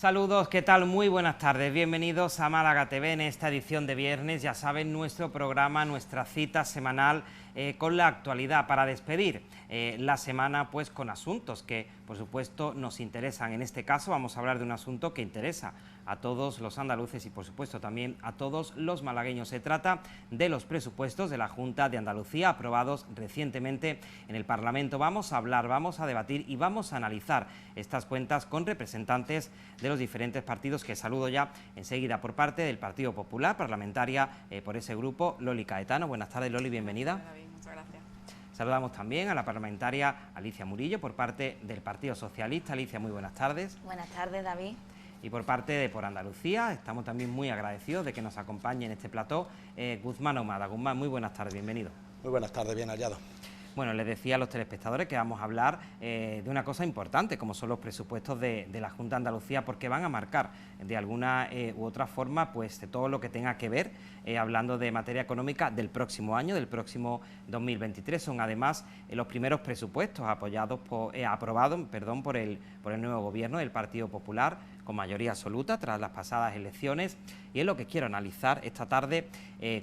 Saludos, ¿qué tal? Muy buenas tardes, bienvenidos a Málaga TV en esta edición de viernes, ya saben, nuestro programa, nuestra cita semanal con la actualidad para despedir la semana pues con asuntos que por supuesto nos interesan. En este caso vamos a hablar de un asunto que interesa a todos los andaluces y por supuesto también a todos los malagueños. Se trata de los presupuestos de la Junta de Andalucía aprobados recientemente en el Parlamento. Vamos a hablar, vamos a debatir y vamos a analizar estas cuentas con representantes de los diferentes partidos que saludo ya enseguida. Por parte del Partido Popular, parlamentaria por ese grupo, Loli Caetano. Buenas tardes, Loli, bienvenida. David, muchas gracias. Saludamos también a la parlamentaria Alicia Murillo por parte del Partido Socialista. Alicia, muy buenas tardes. Buenas tardes, David. Y por parte de Por Andalucía, estamos también muy agradecidos de que nos acompañe en este plató Guzmán Ahumada. Guzmán, muy buenas tardes, bienvenido. Muy buenas tardes, bien hallado. Bueno, les decía a los telespectadores que vamos a hablar de una cosa importante, como son los presupuestos de la Junta de Andalucía, porque van a marcar de alguna u otra forma pues de todo lo que tenga que ver, hablando de materia económica del próximo año, del próximo 2023. Son además los primeros presupuestos aprobados por el nuevo gobierno del Partido Popular, con mayoría absoluta tras las pasadas elecciones, y es lo que quiero analizar esta tarde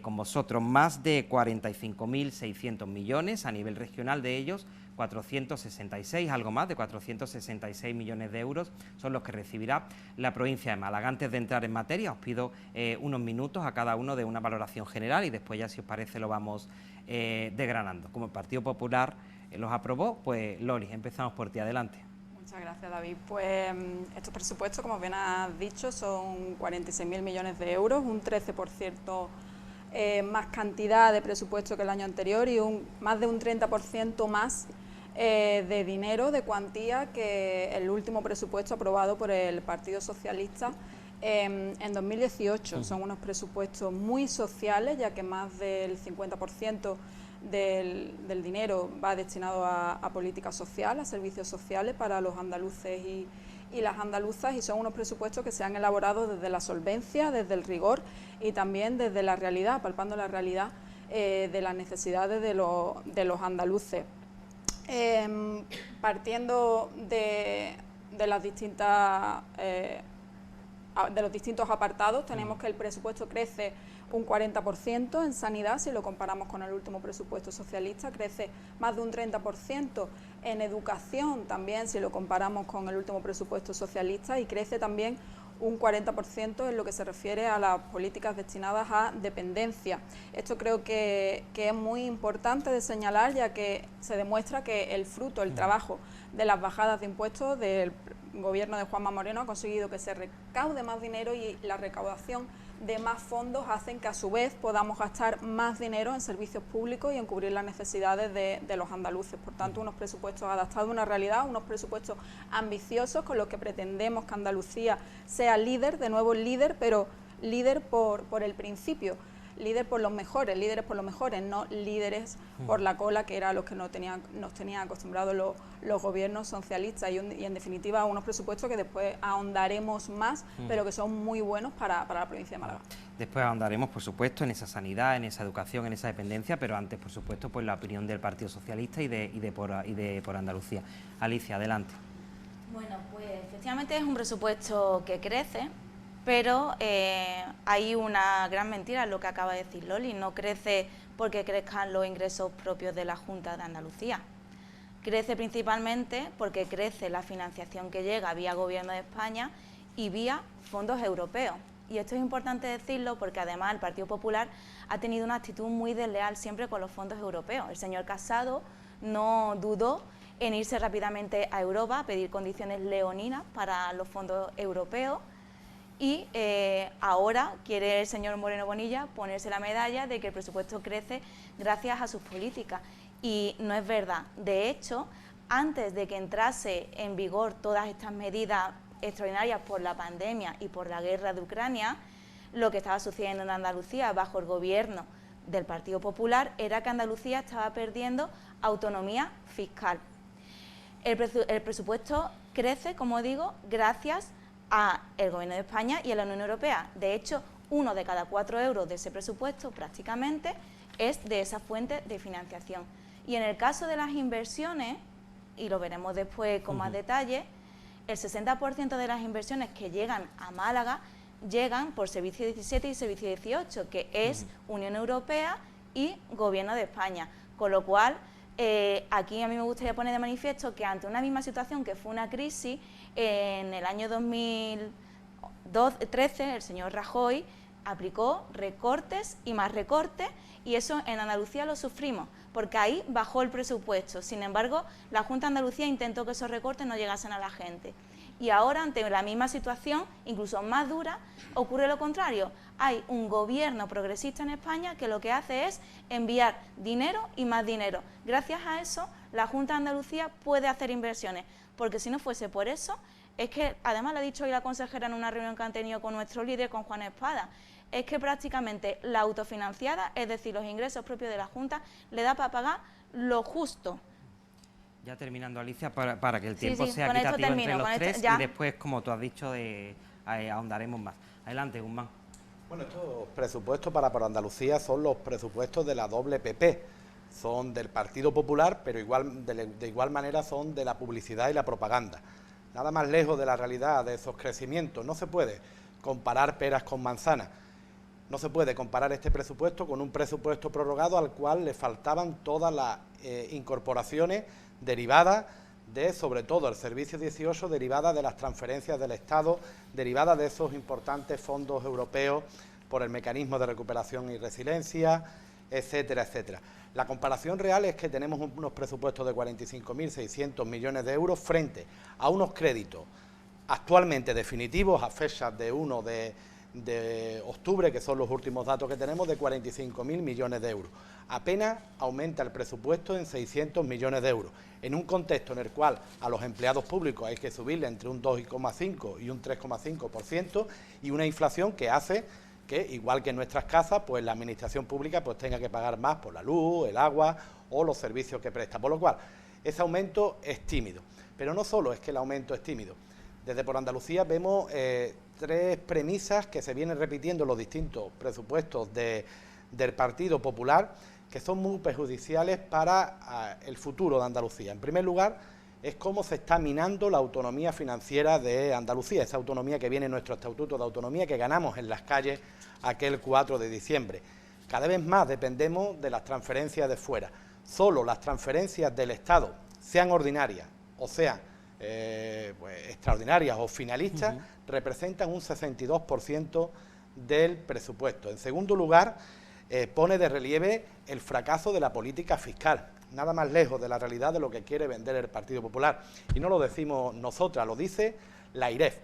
con vosotros. Más de 45.600 millones a nivel regional, de ellos 466, algo más de 466 millones de euros son los que recibirá la provincia de Málaga. Antes de entrar en materia os pido unos minutos a cada uno de una valoración general y después ya, si os parece, lo vamos desgranando. Como el Partido Popular los aprobó, pues Loli, empezamos por ti, adelante. Muchas gracias, David. Pues estos presupuestos, como bien has dicho, son 46.000 millones de euros, un 13% más cantidad de presupuesto que el año anterior y más de un 30% más de dinero, de cuantía, que el último presupuesto aprobado por el Partido Socialista en 2018. Son unos presupuestos muy sociales, ya que más del 50% del dinero va destinado a política social, a servicios sociales para los andaluces y las andaluzas, y son unos presupuestos que se han elaborado desde la solvencia, desde el rigor y también desde la realidad, palpando la realidad de las necesidades de los andaluces. Partiendo de las distintas de los distintos apartados, tenemos que el presupuesto crece un 40% en sanidad, si lo comparamos con el último presupuesto socialista, crece más de un 30% en educación también, si lo comparamos con el último presupuesto socialista, y crece también un 40% en lo que se refiere a las políticas destinadas a dependencia. Esto creo que es muy importante de señalar, ya que se demuestra que el fruto, el trabajo de las bajadas de impuestos del gobierno de Juanma Moreno ha conseguido que se recaude más dinero, y la recaudación de más fondos hacen que a su vez podamos gastar más dinero en servicios públicos y en cubrir las necesidades de los andaluces. Por tanto, unos presupuestos adaptados a una realidad, unos presupuestos ambiciosos con los que pretendemos que Andalucía sea líder, de nuevo líder, pero líder por el principio. Líder por los mejores, líderes por los mejores, no líderes por la cola, que era los que nos tenían acostumbrados los gobiernos socialistas, y en definitiva unos presupuestos que después ahondaremos más, pero que son muy buenos para la provincia de Málaga. Después ahondaremos, por supuesto, en esa sanidad, en esa educación, en esa dependencia, pero antes, por supuesto, pues la opinión del Partido Socialista y de Por Andalucía. Alicia, adelante. Bueno, pues efectivamente es un presupuesto que crece, pero hay una gran mentira en lo que acaba de decir Loli. No crece porque crezcan los ingresos propios de la Junta de Andalucía. Crece principalmente porque crece la financiación que llega vía Gobierno de España y vía fondos europeos. Y esto es importante decirlo porque además el Partido Popular ha tenido una actitud muy desleal siempre con los fondos europeos. El señor Casado no dudó en irse rápidamente a Europa a pedir condiciones leoninas para los fondos europeos. Y ahora quiere el señor Moreno Bonilla ponerse la medalla de que el presupuesto crece gracias a sus políticas. Y no es verdad. De hecho, antes de que entrase en vigor todas estas medidas extraordinarias por la pandemia y por la guerra de Ucrania, lo que estaba sucediendo en Andalucía bajo el gobierno del Partido Popular era que Andalucía estaba perdiendo autonomía fiscal. El presupuesto crece, como digo, gracias al Gobierno de España y a la Unión Europea. De hecho, 1 de cada 4 euros de ese presupuesto prácticamente es de esa fuente de financiación. Y en el caso de las inversiones, y lo veremos después con más detalle, el 60% de las inversiones que llegan a Málaga llegan por Servicio 17 y Servicio 18, que es Unión Europea y Gobierno de España. Con lo cual, aquí a mí me gustaría poner de manifiesto que ante una misma situación que fue una crisis, en el año 2013 el señor Rajoy aplicó recortes y más recortes, y eso en Andalucía lo sufrimos, porque ahí bajó el presupuesto. Sin embargo, la Junta de Andalucía intentó que esos recortes no llegasen a la gente. Y ahora, ante la misma situación, incluso más dura, ocurre lo contrario. Hay un gobierno progresista en España que lo que hace es enviar dinero y más dinero. Gracias a eso, la Junta de Andalucía puede hacer inversiones, porque si no fuese por eso, es que, además lo ha dicho hoy la consejera en una reunión que han tenido con nuestro líder, con Juan Espada, es que prácticamente la autofinanciada, es decir, los ingresos propios de la Junta, le da para pagar lo justo. Ya terminando, Alicia, para que el tiempo sea con esto equitativo termino, entre los con tres, esto, y después, como tú has dicho, ahondaremos más. Adelante, Guzmán. Bueno, estos presupuestos para Andalucía son los presupuestos de la doble PP. Son del Partido Popular, pero de igual manera son de la publicidad y la propaganda. Nada más lejos de la realidad de esos crecimientos. No se puede comparar peras con manzanas. No se puede comparar este presupuesto con un presupuesto prorrogado al cual le faltaban todas las incorporaciones derivadas de, sobre todo, el Servicio 18, derivadas de las transferencias del Estado, derivadas de esos importantes fondos europeos por el mecanismo de recuperación y resiliencia, etcétera, etcétera. La comparación real es que tenemos unos presupuestos de 45.600 millones de euros frente a unos créditos actualmente definitivos a fechas de 1 de octubre, que son los últimos datos que tenemos, de 45.000 millones de euros. Apenas aumenta el presupuesto en 600 millones de euros, en un contexto en el cual a los empleados públicos hay que subirle entre un 2,5 y un 3,5%, y una inflación que hace que, igual que en nuestras casas, pues la administración pública pues tenga que pagar más por la luz, el agua o los servicios que presta. Por lo cual, ese aumento es tímido. Pero no solo es que el aumento es tímido. Desde Por Andalucía vemos tres premisas que se vienen repitiendo en los distintos presupuestos del Partido Popular, que son muy perjudiciales para el futuro de Andalucía. En primer lugar, es cómo se está minando la autonomía financiera de Andalucía, esa autonomía que viene en nuestro Estatuto de Autonomía, que ganamos en las calles aquel 4 de diciembre. Cada vez más dependemos de las transferencias de fuera. Solo las transferencias del Estado, sean ordinarias o sean pues, extraordinarias o finalistas, representan un 62% del presupuesto. En segundo lugar, pone de relieve el fracaso de la política fiscal, nada más lejos de la realidad de lo que quiere vender el Partido Popular. Y no lo decimos nosotras, lo dice la IREF.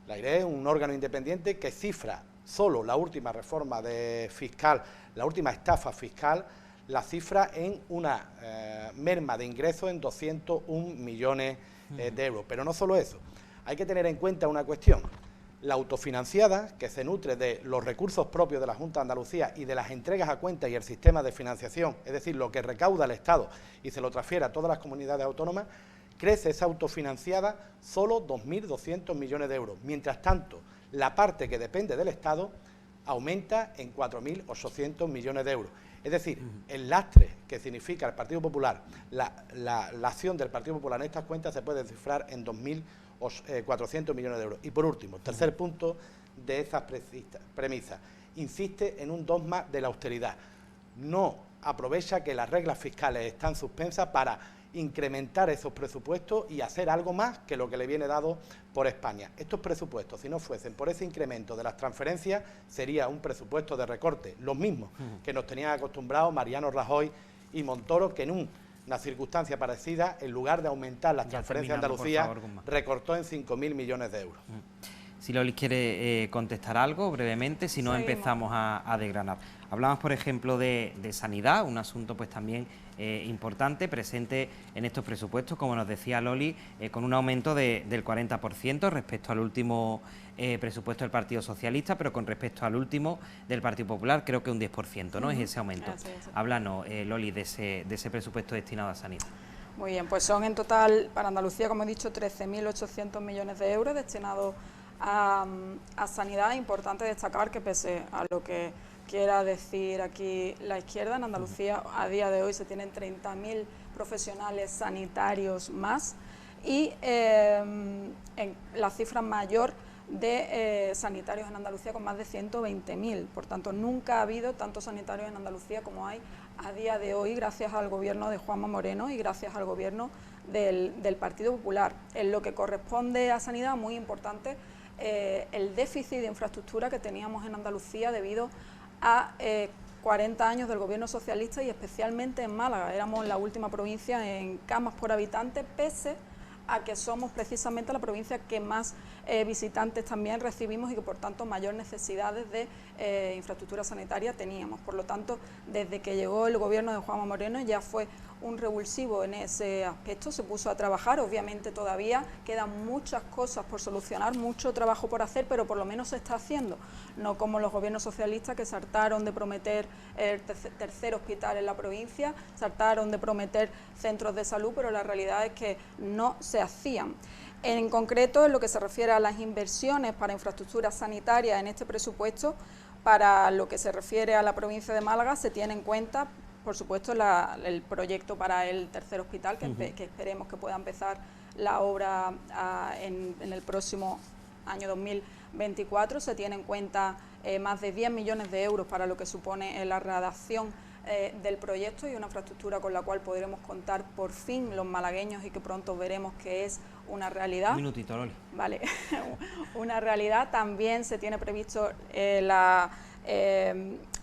La IREF es un órgano independiente que cifra solo la última reforma fiscal, la última estafa fiscal, la cifra en una merma de ingresos en 201 millones de euros. Pero no solo eso, hay que tener en cuenta una cuestión. La autofinanciada, que se nutre de los recursos propios de la Junta de Andalucía y de las entregas a cuenta y el sistema de financiación, es decir, lo que recauda el Estado y se lo transfiere a todas las comunidades autónomas, crece esa autofinanciada solo 2.200 millones de euros. Mientras tanto, la parte que depende del Estado aumenta en 4.800 millones de euros. Es decir, el lastre que significa el Partido Popular, la acción del Partido Popular en estas cuentas se puede cifrar en 2.400 millones de euros. Y por último, tercer punto de esas premisas, insiste en un dogma de la austeridad. No aprovecha que las reglas fiscales están suspensas para incrementar esos presupuestos y hacer algo más que lo que le viene dado por España. Estos presupuestos, si no fuesen por ese incremento de las transferencias, sería un presupuesto de recorte, los mismos que nos tenían acostumbrados Mariano Rajoy y Montoro, que en una circunstancia parecida, en lugar de aumentar las transferencias de Andalucía, recortó en 5.000 millones de euros. Si Lolis quiere contestar algo brevemente, si no empezamos a desgranar. Hablamos, por ejemplo, de sanidad, un asunto pues también importante, presente en estos presupuestos, como nos decía Loli, con un aumento del 40% respecto al último presupuesto del Partido Socialista, pero con respecto al último del Partido Popular, creo que un 10%, ¿no? Es ese aumento. Sí. Háblanos, Loli, de ese presupuesto destinado a sanidad. Muy bien, pues son en total, para Andalucía, como he dicho, 13.800 millones de euros destinados a sanidad. Importante destacar que, pese a lo que quiera decir aquí la izquierda, en Andalucía a día de hoy se tienen 30.000 profesionales sanitarios más y en la cifra mayor de sanitarios en Andalucía, con más de 120.000. Por tanto, nunca ha habido tantos sanitarios en Andalucía como hay a día de hoy, gracias al gobierno de Juanma Moreno y gracias al gobierno del Partido Popular. En lo que corresponde a sanidad, muy importante, el déficit de infraestructura que teníamos en Andalucía debido a 40 años del gobierno socialista, y especialmente en Málaga. Éramos la última provincia en camas por habitante, pese a que somos precisamente la provincia que más visitantes también recibimos y que por tanto mayor necesidades de infraestructura sanitaria teníamos. Por lo tanto, desde que llegó el gobierno de Juanma Moreno ya fue un revulsivo en ese aspecto, se puso a trabajar. Obviamente todavía quedan muchas cosas por solucionar, mucho trabajo por hacer, pero por lo menos se está haciendo, no como los gobiernos socialistas que se hartaron de prometer el tercer hospital en la provincia, se hartaron de prometer centros de salud, pero la realidad es que no se hacían. En concreto, en lo que se refiere a las inversiones para infraestructura sanitaria en este presupuesto, para lo que se refiere a la provincia de Málaga, se tiene en cuenta, por supuesto, el proyecto para el tercer hospital, que esperemos que pueda empezar la obra en el próximo año 2024. Se tiene en cuenta más de 10 millones de euros para lo que supone la redacción del proyecto, y una infraestructura con la cual podremos contar por fin los malagueños y que pronto veremos que es una realidad. Un minutito, Loli. Vale, una realidad. También se tiene previsto la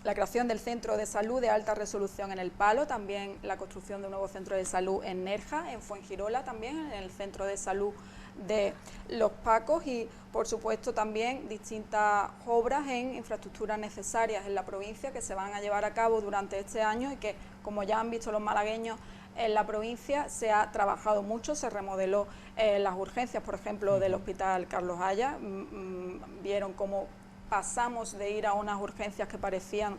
creación del centro de salud de alta resolución en El Palo, también la construcción de un nuevo centro de salud en Nerja, en Fuengirola también, en el centro de salud de Los Pacos, y por supuesto también distintas obras en infraestructuras necesarias en la provincia que se van a llevar a cabo durante este año y que, como ya han visto los malagueños, en la provincia se ha trabajado mucho. Se remodeló las urgencias, por ejemplo, del Hospital Carlos Haya. Vieron cómo pasamos de ir a unas urgencias que parecían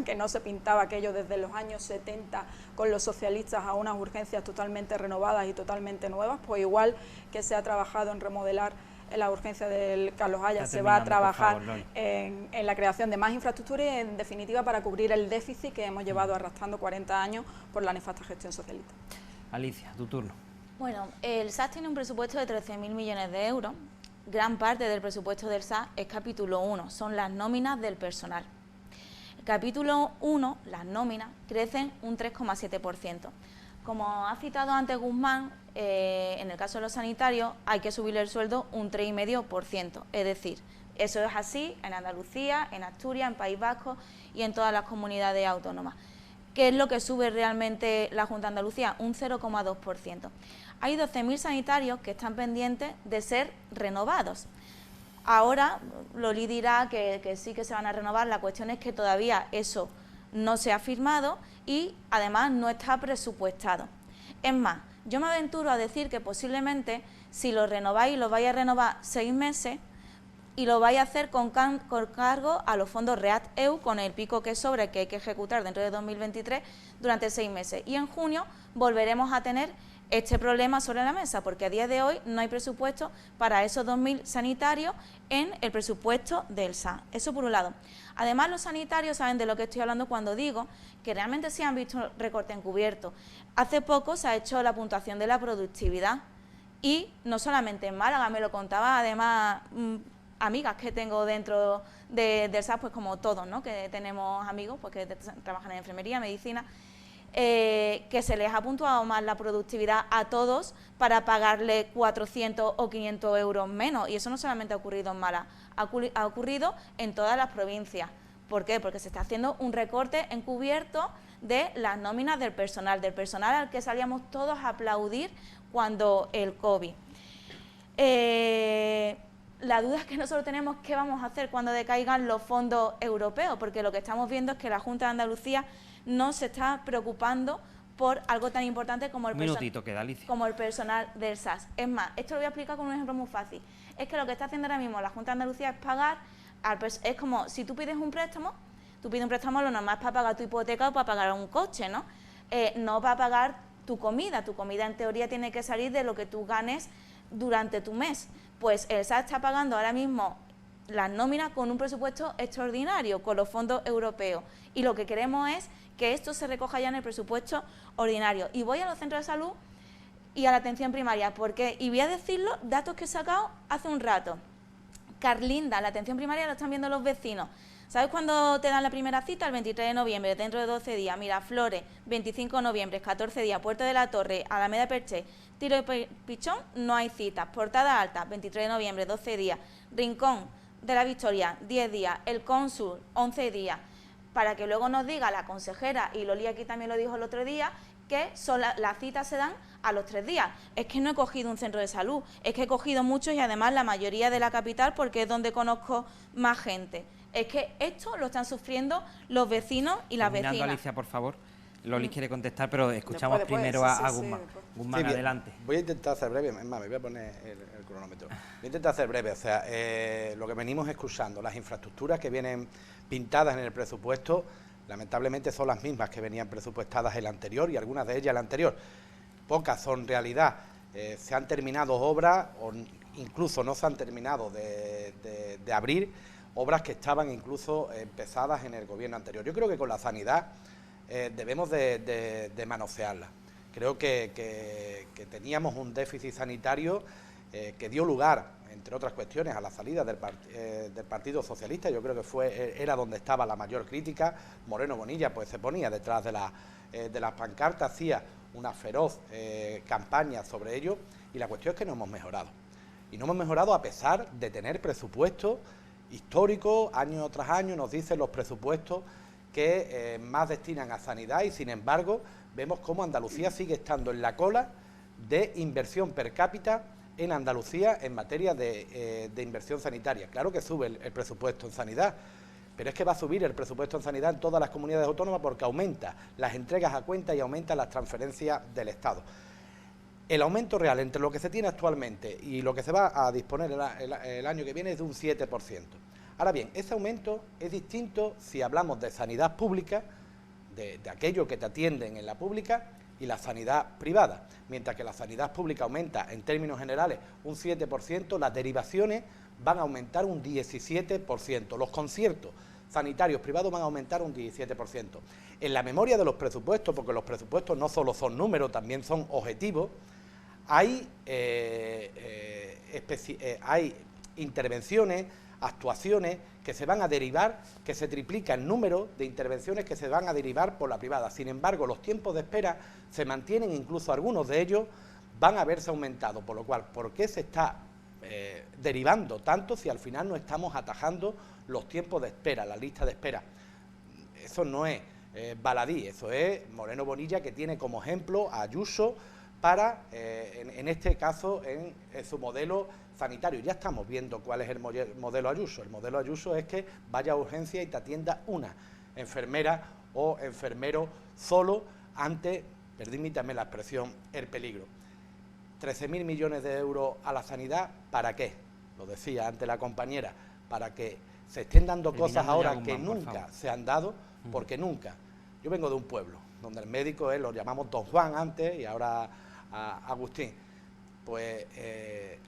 que no se pintaba aquello desde los años 70 con los socialistas, a unas urgencias totalmente renovadas y totalmente nuevas. Pues igual que se ha trabajado en remodelar la urgencia del Carlos Haya, se va a trabajar en la creación de más infraestructura y, en definitiva, para cubrir el déficit que hemos llevado arrastrando 40 años por la nefasta gestión socialista. Alicia, tu turno. Bueno, el SAS tiene un presupuesto de 13.000 millones de euros. Gran parte del presupuesto del SAS es capítulo 1, son las nóminas del personal. El capítulo 1, las nóminas, crecen un 3,7%. Como ha citado antes Guzmán, en el caso de los sanitarios hay que subirle el sueldo un 3,5%. Es decir, eso es así en Andalucía, en Asturias, en País Vasco y en todas las comunidades autónomas. ¿Qué es lo que sube realmente la Junta de Andalucía? Un 0,2%. Hay 12.000 sanitarios que están pendientes de ser renovados. Ahora Loli dirá que sí que se van a renovar, la cuestión es que todavía eso no se ha firmado y además no está presupuestado. Es más, yo me aventuro a decir que posiblemente si lo renováis, lo vais a renovar 6 meses y lo vais a hacer con cargo a los fondos REACT-EU, con el pico que sobra, que hay que ejecutar dentro de 2023 durante 6 meses. Y en junio volveremos a tener este problema sobre la mesa, porque a día de hoy no hay presupuesto para esos 2.000 sanitarios en el presupuesto del SAS. Eso por un lado. Además, los sanitarios saben de lo que estoy hablando cuando digo que realmente sí han visto recorte encubierto. Hace poco se ha hecho la puntuación de la productividad y no solamente en Málaga, me lo contaba además amigas que tengo dentro del SAS, pues como todos, ¿no? Que tenemos amigos pues que trabajan en enfermería, medicina, que se les ha puntuado más la productividad a todos para pagarle 400 o 500 euros menos. Y eso no solamente ha ocurrido en Málaga, ha ocurrido en todas las provincias. ¿Por qué? Porque se está haciendo un recorte encubierto de las nóminas del personal al que salíamos todos a aplaudir cuando el COVID. La duda es que nosotros tenemos qué vamos a hacer cuando decaigan los fondos europeos, porque lo que estamos viendo es que la Junta de Andalucía no se está preocupando por algo tan importante como el personal del SAS. Es más, esto lo voy a explicar con un ejemplo muy fácil. Es que lo que está haciendo ahora mismo la Junta de Andalucía es pagar, es como si tú pides un préstamo, lo normal es para pagar tu hipoteca o para pagar un coche, ¿no? No para pagar tu comida en teoría tiene que salir de lo que tú ganes durante tu mes. Pues el SAS está pagando ahora mismo las nóminas con un presupuesto extraordinario, con los fondos europeos. Y lo que queremos es que esto se recoja ya en el presupuesto ordinario. Y voy a los centros de salud y a la atención primaria. ¿Por qué? Y voy a decirlo, datos que he sacado hace un rato. Carlinda, la atención primaria lo están viendo los vecinos. ¿Sabes cuándo te dan la primera cita? El 23 de noviembre, dentro de 12 días. Miraflores, 25 de noviembre, 14 días. Puerto de la Torre, Alameda Perché, Tiro de Pichón, no hay citas. Portada Alta, 23 de noviembre, 12 días. Rincón de la Victoria, 10 días. El Cónsul, 11 días. Para que luego nos diga la consejera, y Loli aquí también lo dijo el otro día, que las citas se dan a los 3 días. Es que no he cogido un centro de salud, es que he cogido muchos y además la mayoría de la capital porque es donde conozco más gente. Es que esto lo están sufriendo los vecinos y las Terminando, vecinas. Alicia, por favor. Loli quiere contestar, pero escuchamos primero a Guzmán. Guzmán, Sí, adelante. Voy a intentar ser breve, es más, me voy a poner el cronómetro. Voy a intentar ser breve, o sea, lo que venimos escuchando, las infraestructuras que vienen pintadas en el presupuesto, lamentablemente son las mismas que venían presupuestadas el anterior y algunas de ellas el anterior. Pocas son realidad. Se han terminado obras, o incluso no se han terminado de abrir, obras que estaban incluso empezadas en el gobierno anterior. Yo creo que con la sanidad debemos de manosearla. Creo que teníamos un déficit sanitario que dio lugar, entre otras cuestiones, a la salida del Partido Socialista. Yo creo que era donde estaba la mayor crítica. Moreno Bonilla pues se ponía detrás de las pancartas, hacía una feroz campaña sobre ello, y la cuestión es que no hemos mejorado. Y no hemos mejorado a pesar de tener presupuestos históricos, año tras año nos dicen los presupuestos que más destinan a sanidad, y sin embargo vemos cómo Andalucía sigue estando en la cola de inversión per cápita en Andalucía en materia de inversión sanitaria. Claro que sube el presupuesto en sanidad, pero es que va a subir el presupuesto en sanidad en todas las comunidades autónomas porque aumenta las entregas a cuenta y aumenta las transferencias del Estado. El aumento real entre lo que se tiene actualmente y lo que se va a disponer el año que viene es de un 7%. Ahora bien, ese aumento es distinto si hablamos de sanidad pública, de aquello que te atienden en la pública, y la sanidad privada. Mientras que la sanidad pública aumenta en términos generales un 7%, las derivaciones van a aumentar un 17%. Los conciertos sanitarios privados van a aumentar un 17%. En la memoria de los presupuestos, porque los presupuestos no solo son números, también son objetivos, hay intervenciones, actuaciones que se van a derivar, que se triplica el número de intervenciones que se van a derivar por la privada. Sin embargo, los tiempos de espera se mantienen, incluso algunos de ellos van a verse aumentados, por lo cual, ¿por qué se está derivando tanto si al final no estamos atajando los tiempos de espera, la lista de espera? Eso no es baladí, eso es Moreno Bonilla, que tiene como ejemplo a Ayuso para, en este caso, en su modelo sanitario. Ya estamos viendo cuál es el modelo Ayuso. El modelo Ayuso es que vaya a urgencia y te atienda una enfermera o enfermero solo ante, permítame la expresión, el peligro. 13.000 millones de euros a la sanidad, ¿para qué? Lo decía antes la compañera, para que se estén dando cosas ahora que nunca se han dado, porque nunca. Yo vengo de un pueblo donde el médico lo llamamos Don Juan antes y ahora Agustín. Pues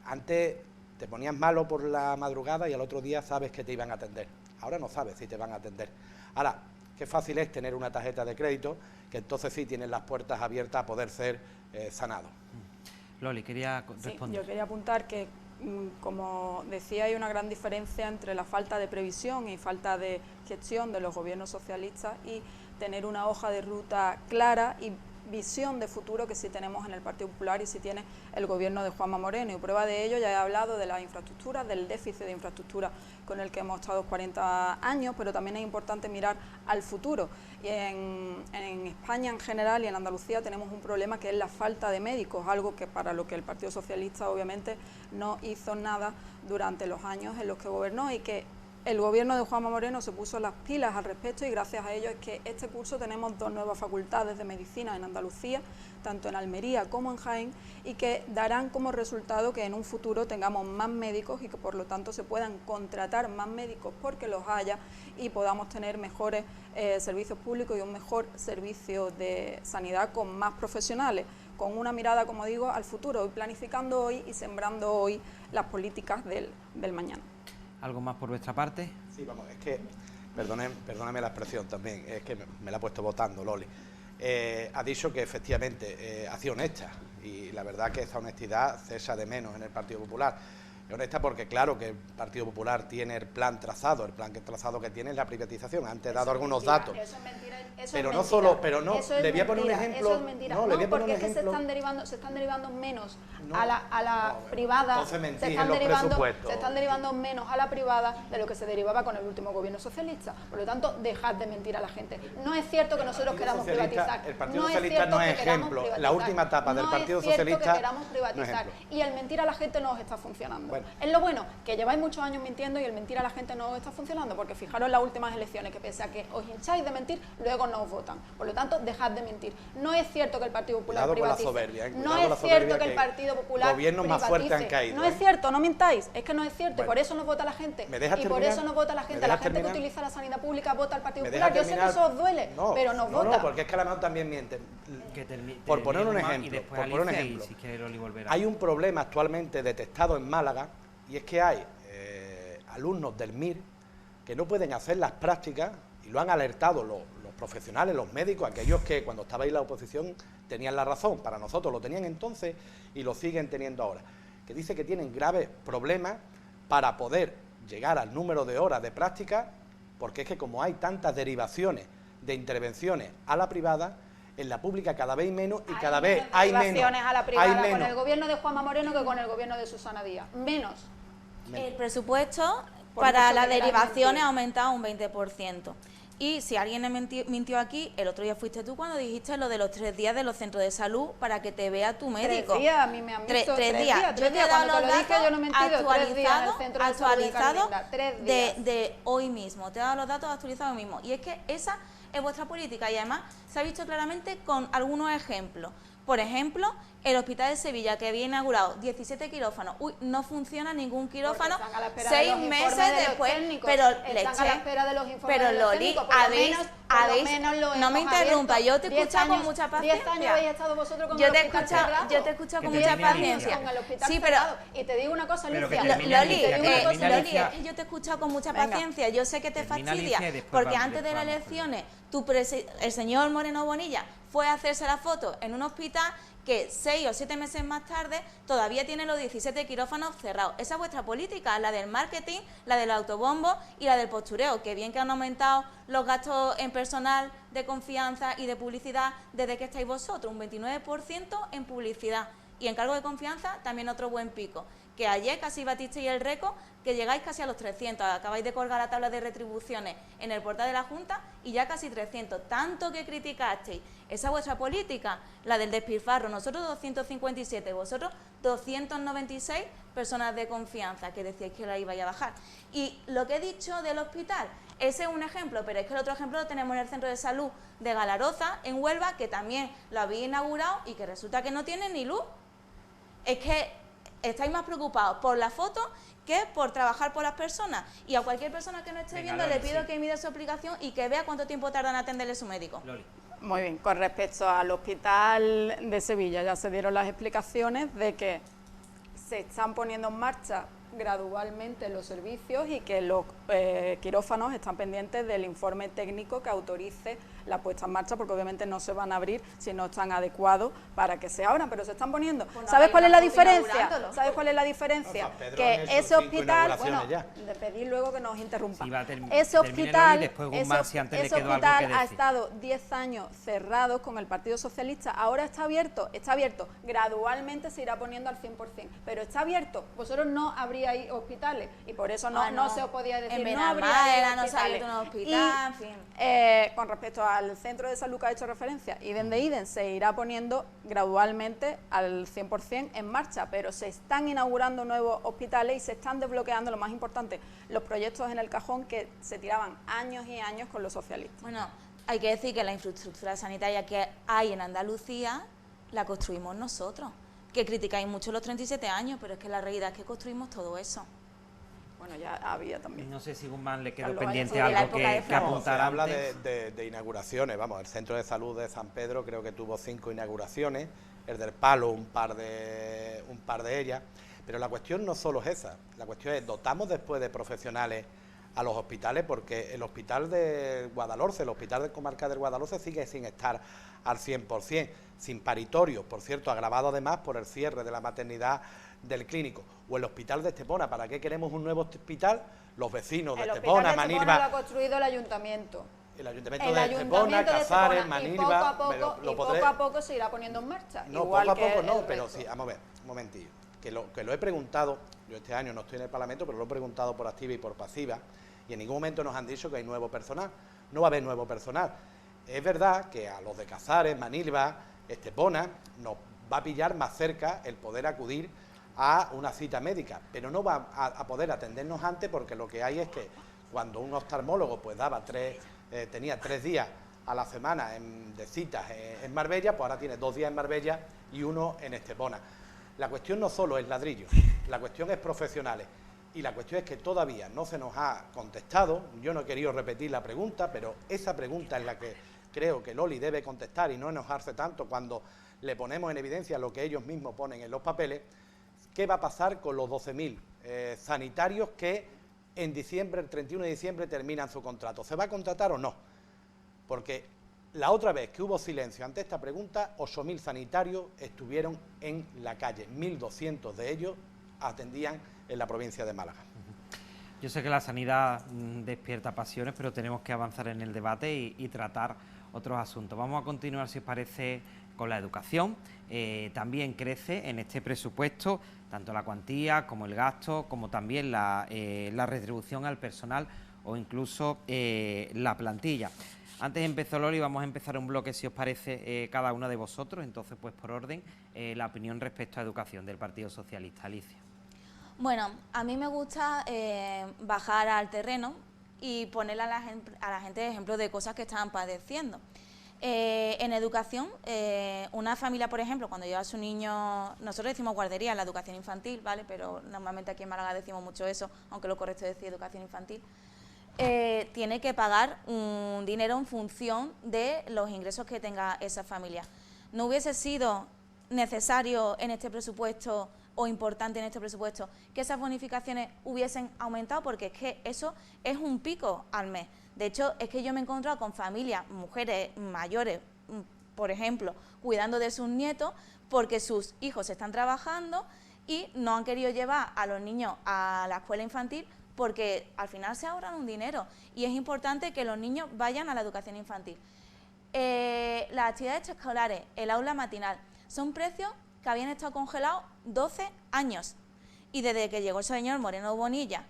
antes te ponías malo por la madrugada y al otro día sabes que te iban a atender. Ahora no sabes si te van a atender. Ahora, qué fácil es tener una tarjeta de crédito, que entonces sí tienes las puertas abiertas a poder ser sanado. Loli, quería responder. Sí, yo quería apuntar que, como decía, hay una gran diferencia entre la falta de previsión y falta de gestión de los gobiernos socialistas y tener una hoja de ruta clara y visión de futuro que sí tenemos en el Partido Popular y sí tiene el gobierno de Juanma Moreno. Y prueba de ello, ya he hablado de las infraestructuras, del déficit de infraestructura con el que hemos estado 40 años, pero también es importante mirar al futuro. Y en España en general y en Andalucía tenemos un problema que es la falta de médicos, algo que para lo que el Partido Socialista obviamente no hizo nada durante los años en los que gobernó, y que el gobierno de Juanma Moreno se puso las pilas al respecto, y gracias a ello es que este curso tenemos 2 nuevas facultades de medicina en Andalucía, tanto en Almería como en Jaén, y que darán como resultado que en un futuro tengamos más médicos y que por lo tanto se puedan contratar más médicos porque los haya, y podamos tener mejores servicios públicos y un mejor servicio de sanidad con más profesionales, con una mirada, como digo, al futuro, planificando hoy y sembrando hoy las políticas del mañana. ¿Algo más por vuestra parte? Sí, vamos, es que, perdóname la expresión también, es que me la ha puesto votando Loli. Ha dicho que efectivamente ha sido honesta, Y la verdad que esa honestidad cesa de menos en el Partido Popular. Es honesta porque claro que el Partido Popular tiene el plan trazado que tiene es la privatización. Antes he dado algunos datos. Eso es mentira. Pero no solo, pero no, le voy a poner un ejemplo. Eso es mentira. No, le voy a poner un porque es que ejemplo. se están derivando menos No, a la privada. Entonces mentís se están en los presupuestos. Se están derivando menos a la privada de lo que se derivaba con el último gobierno socialista. Por lo tanto, dejad de mentir a la gente. No es cierto que nosotros queramos privatizar. El Partido Socialista no es ejemplo. La última etapa del Partido Socialista que queramos privatizar. Y el mentir a la gente no os está funcionando. Bueno. Es lo bueno, que lleváis muchos años mintiendo y el mentir a la gente no os está funcionando, porque fijaros en las últimas elecciones, que pese a que os hincháis de mentir, luego no os votan. Por lo tanto, dejad de mentir. No es cierto que el Partido Popular privatice. No es cierto que el Partido Popular gobiernos más fuertes han caído. No es cierto, no mintáis. Es que no es cierto. Bueno. Y por eso nos vota la gente. ¿Me dejas y por terminar? eso nos vota la gente. La gente que utiliza la sanidad pública vota al Partido Popular. Yo sé que eso os duele, pero nos vota. No, porque es que a la mejor también mienten. Por poner un ejemplo, hay un problema actualmente detectado en Málaga, y es que hay alumnos del MIR que no pueden hacer las prácticas, y lo han alertado los profesionales, los médicos, aquellos que cuando estaba ahí la oposición tenían la razón, para nosotros lo tenían entonces y lo siguen teniendo ahora, que dice que tienen graves problemas para poder llegar al número de horas de práctica, porque es que como hay tantas derivaciones de intervenciones a la privada, en la pública cada vez menos y cada vez hay menos. A la privada con el gobierno de Juanma Moreno que con el gobierno de Susana Díaz. Menos. El presupuesto Por para mucho las que queráis derivaciones mentir. ha aumentado un 20%. Y si alguien mintió aquí, el otro día fuiste tú cuando dijiste lo de los 3 días de los centros de salud para que te vea tu médico. 3 días, a mí me han visto. 3 días. Yo te he dado Cuando los te lo dije, datos yo no he mentido. 3 días en el centro de salud de Carlinda. 3 días. de hoy mismo. Te he dado los datos actualizados hoy mismo. Y es que esa es vuestra política y además se ha visto claramente con algunos ejemplos. Por ejemplo, el Hospital de Sevilla, que había inaugurado 17 quirófanos. Uy, no funciona ningún quirófano. 6 meses después. Pero están a la espera de los informes pero de los Loli, técnicos, no me interrumpa, yo te he escuchado con mucha 10 años paciencia. habéis estado vosotros con Yo el te he hospital escuchado, cerrado. yo te he escuchado con Que mucha termine, paciencia. Con el hospital Sí, pero cerrado. Y te digo una cosa, Pero que Alicia. termine, Loli, Alicia, que termine, Loli, Alicia. es que yo te he escuchado con mucha Venga. paciencia. Yo sé que te Termina, fastidia, Alicia, y después porque vamos, antes de las después vamos. elecciones, el señor Moreno Bonilla fue a hacerse la foto en un hospital que 6 o 7 meses más tarde todavía tiene los 17 quirófanos cerrados. Esa es vuestra política, la del marketing, la del autobombo y la del postureo, que bien que han aumentado los gastos en personal de confianza y de publicidad desde que estáis vosotros, un 29% en publicidad. Y en cargo de confianza también otro buen pico, que ayer casi batisteis el récord, que llegáis casi a los 300, acabáis de colgar la tabla de retribuciones en el portal de la Junta y ya casi 300, tanto que criticasteis. Esa es vuestra política, la del despilfarro, nosotros 257, vosotros 296 personas de confianza, que decíais que la ibais a bajar. Y lo que he dicho del hospital, ese es un ejemplo, pero es que el otro ejemplo lo tenemos en el centro de salud de Galaroza, en Huelva, que también lo habéis inaugurado y que resulta que no tiene ni luz. Es que estáis más preocupados por la foto que por trabajar por las personas. Y a cualquier persona que no esté viendo Loli, le pido sí. que mire su aplicación y que vea cuánto tiempo tarda en atenderle su médico. Loli. Muy bien, con respecto al hospital de Sevilla, ya se dieron las explicaciones de que se están poniendo en marcha gradualmente los servicios y que los quirófanos están pendientes del informe técnico que autorice la puesta en marcha, porque obviamente no se van a abrir si no están adecuados para que se abran, pero se están poniendo. Pues no ¿Sabes hay cuál es una la foto diferencia? inaugurándolo. ¿Sabes cuál es la diferencia? San Pedro Que han hecho ese 5 hospital, inauguraciones bueno, ya. de pedir luego que nos interrumpa. Sí, va a Ese termine Loli, hospital, después Guzmán, si antes le ese quedó algo hospital que ha decir. estado 10 años cerrados con el Partido Socialista, ahora está abierto, gradualmente se irá poniendo al 100%, pero está abierto. Vosotros no habríais hospitales y por eso no se os podía decir, en no habría Benalmádena no se ha hospitales. abierto un hospital, Y, en fin. con respecto al centro de salud que ha hecho referencia, IDEN se irá poniendo gradualmente al 100% en marcha, pero se están inaugurando nuevos hospitales y se están desbloqueando, lo más importante, los proyectos en el cajón que se tiraban años y años con los socialistas. Bueno, hay que decir que la infraestructura sanitaria que hay en Andalucía la construimos nosotros, que criticáis mucho los 37 años, pero es que la realidad es que construimos todo eso. Bueno, ya había también. No sé si Guzmán le quedó Carlos, pendiente de la algo época de que Franco. Se apuntar habla antes. de inauguraciones, vamos, el Centro de Salud de San Pedro creo que tuvo 5 inauguraciones, el del Palo un par de ellas, pero la cuestión no solo es esa, la cuestión es, ¿dotamos después de profesionales a los hospitales, porque el hospital de Guadalhorce, el hospital de comarca del Guadalhorce sigue sin estar al 100%, sin paritorio, por cierto, agravado además por el cierre de la maternidad del clínico, o el hospital de Estepona. ¿Para qué queremos un nuevo hospital? Los vecinos de Estepona, Manilva... lo ha construido el ayuntamiento. El ayuntamiento de Estepona, Casares, Manilva... Poco a poco se irá poniendo en marcha. No, igual poco a poco no, el pero resto. sí, vamos a ver, un momentillo. Que lo he preguntado, yo este año no estoy en el Parlamento, pero lo he preguntado por activa y por pasiva, y en ningún momento nos han dicho que hay nuevo personal. No va a haber nuevo personal. Es verdad que a los de Casares, Manilva, Estepona, nos va a pillar más cerca el poder acudir a una cita médica, pero no va a poder atendernos antes, porque lo que hay es que cuando un oftalmólogo pues tenía 3 días a la semana de citas en Marbella, pues ahora tiene 2 días en Marbella y 1 en Estepona. La cuestión no solo es ladrillo, la cuestión es profesionales, y la cuestión es que todavía no se nos ha contestado. Yo no he querido repetir la pregunta, pero esa pregunta es la que creo que Loli debe contestar y no enojarse tanto cuando le ponemos en evidencia lo que ellos mismos ponen en los papeles. ¿Qué va a pasar con los 12.000 sanitarios que en diciembre, el 31 de diciembre, terminan su contrato? ¿Se va a contratar o no? Porque la otra vez que hubo silencio ante esta pregunta, 8.000 sanitarios estuvieron en la calle. 1.200 de ellos atendían en la provincia de Málaga. Yo sé que la sanidad despierta pasiones, pero tenemos que avanzar en el debate y tratar otros asuntos. Vamos a continuar, si os parece, con la educación. También crece en este presupuesto tanto la cuantía como el gasto, como también la retribución al personal o incluso la plantilla. Antes empezó Loli, vamos a empezar un bloque, si os parece, cada uno de vosotros. Entonces, pues por orden, la opinión respecto a educación del Partido Socialista. Alicia. Bueno, a mí me gusta bajar al terreno y ponerle a la gente ejemplos de cosas que están padeciendo. En educación, una familia, por ejemplo, cuando lleva a su niño, nosotros decimos guardería en la educación infantil, ¿vale? Pero normalmente aquí en Málaga decimos mucho eso, aunque lo correcto es decir educación infantil. Tiene que pagar un dinero en función de los ingresos que tenga esa familia. No hubiese sido necesario en este presupuesto o importante en este presupuesto que esas bonificaciones hubiesen aumentado, porque es que eso es un pico al mes. De hecho, es que yo me he encontrado con familias, mujeres mayores, por ejemplo, cuidando de sus nietos porque sus hijos están trabajando y no han querido llevar a los niños a la escuela infantil porque al final se ahorran un dinero y es importante que los niños vayan a la educación infantil. Las actividades extraescolares, el aula matinal, son precios que habían estado congelados 12 años y desde que llegó el señor Moreno Bonilla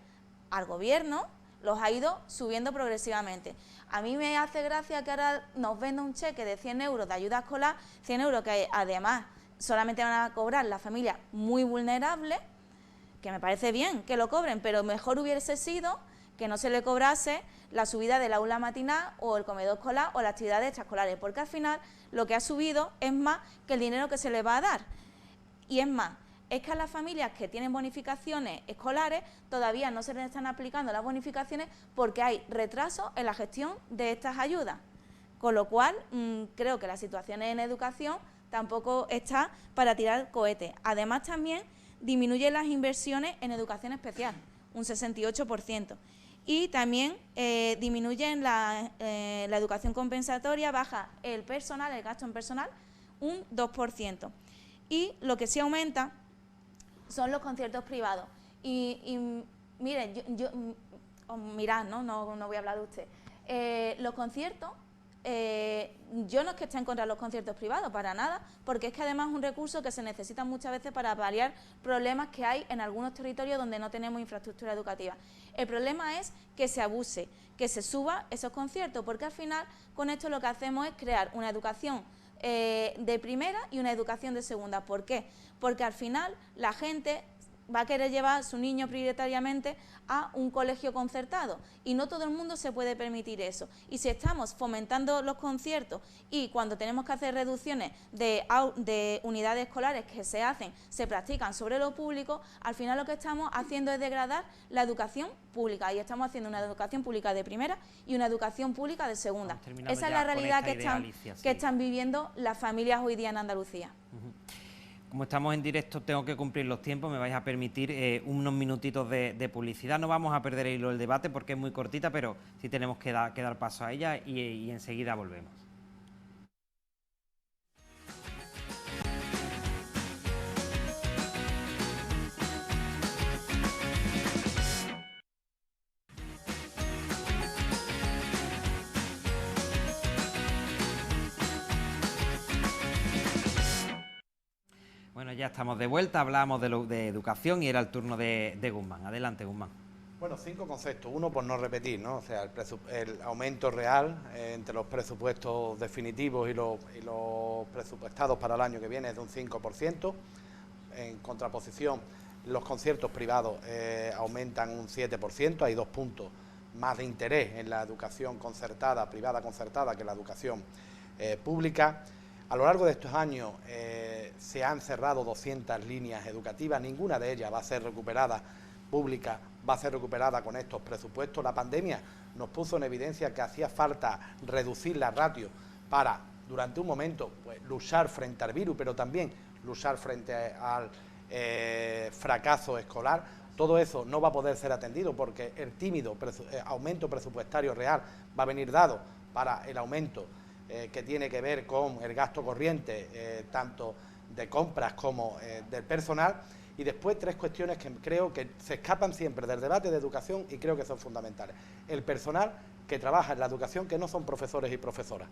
al gobierno los ha ido subiendo progresivamente. A mí me hace gracia que ahora nos venda un cheque de 100 euros de ayuda escolar, 100 euros que además solamente van a cobrar las familias muy vulnerables, que me parece bien que lo cobren, pero mejor hubiese sido que no se le cobrase la subida del aula matinal o el comedor escolar o las actividades extraescolares, porque al final lo que ha subido es más que el dinero que se le va a dar. Y es más, es que a las familias que tienen bonificaciones escolares todavía no se les están aplicando las bonificaciones porque hay retraso en la gestión de estas ayudas. Con lo cual, creo que la situación en educación tampoco está para tirar cohetes. Además, también disminuye las inversiones en educación especial, un 68%. Y también disminuyen la educación compensatoria, baja el personal, el gasto en personal, un 2%. Y lo que sí aumenta son los conciertos privados. Y miren, mirad, no voy a hablar de usted. Los conciertos, yo no es que esté en contra de los conciertos privados, para nada, porque es que además es un recurso que se necesita muchas veces para paliar problemas que hay en algunos territorios donde no tenemos infraestructura educativa. El problema es que se abuse, que se suba esos conciertos, porque al final con esto lo que hacemos es crear una educación de primera y una educación de segunda. ¿Por qué? Porque al final la gente va a querer llevar a su niño prioritariamente a un colegio concertado y no todo el mundo se puede permitir eso. Y si estamos fomentando los conciertos y cuando tenemos que hacer reducciones de unidades escolares que se practican sobre lo público, al final lo que estamos haciendo es degradar la educación pública y estamos haciendo una educación pública de primera y una educación pública de segunda. Esa es la realidad que están viviendo las familias hoy día en Andalucía. como estamos en directo, tengo que cumplir los tiempos, me vais a permitir unos minutitos de publicidad. No vamos a perder el hilo del debate porque es muy cortita, pero sí tenemos que dar paso a ella y enseguida volvemos. Bueno, ya estamos de vuelta, hablábamos de educación y era el turno de Guzmán. Adelante, Guzmán. Bueno, 5 conceptos. Uno, por no repetir, ¿no? O sea, el aumento real entre los presupuestos definitivos y los presupuestados para el año que viene es de un 5%. En contraposición, los conciertos privados aumentan un 7%. Hay 2 puntos más de interés en la educación concertada, privada concertada, que la educación pública. A lo largo de estos años se han cerrado 200 líneas educativas, ninguna de ellas va a ser recuperada pública, va a ser recuperada con estos presupuestos. La pandemia nos puso en evidencia que hacía falta reducir la ratio para, durante un momento, pues, luchar frente al virus, pero también luchar frente al fracaso escolar. Todo eso no va a poder ser atendido porque el tímido aumento presupuestario real va a venir dado para el aumento que tiene que ver con el gasto corriente, tanto de compras como del personal, y después 3 cuestiones que creo que se escapan siempre del debate de educación y creo que son fundamentales. El personal que trabaja en la educación, que no son profesores y profesoras.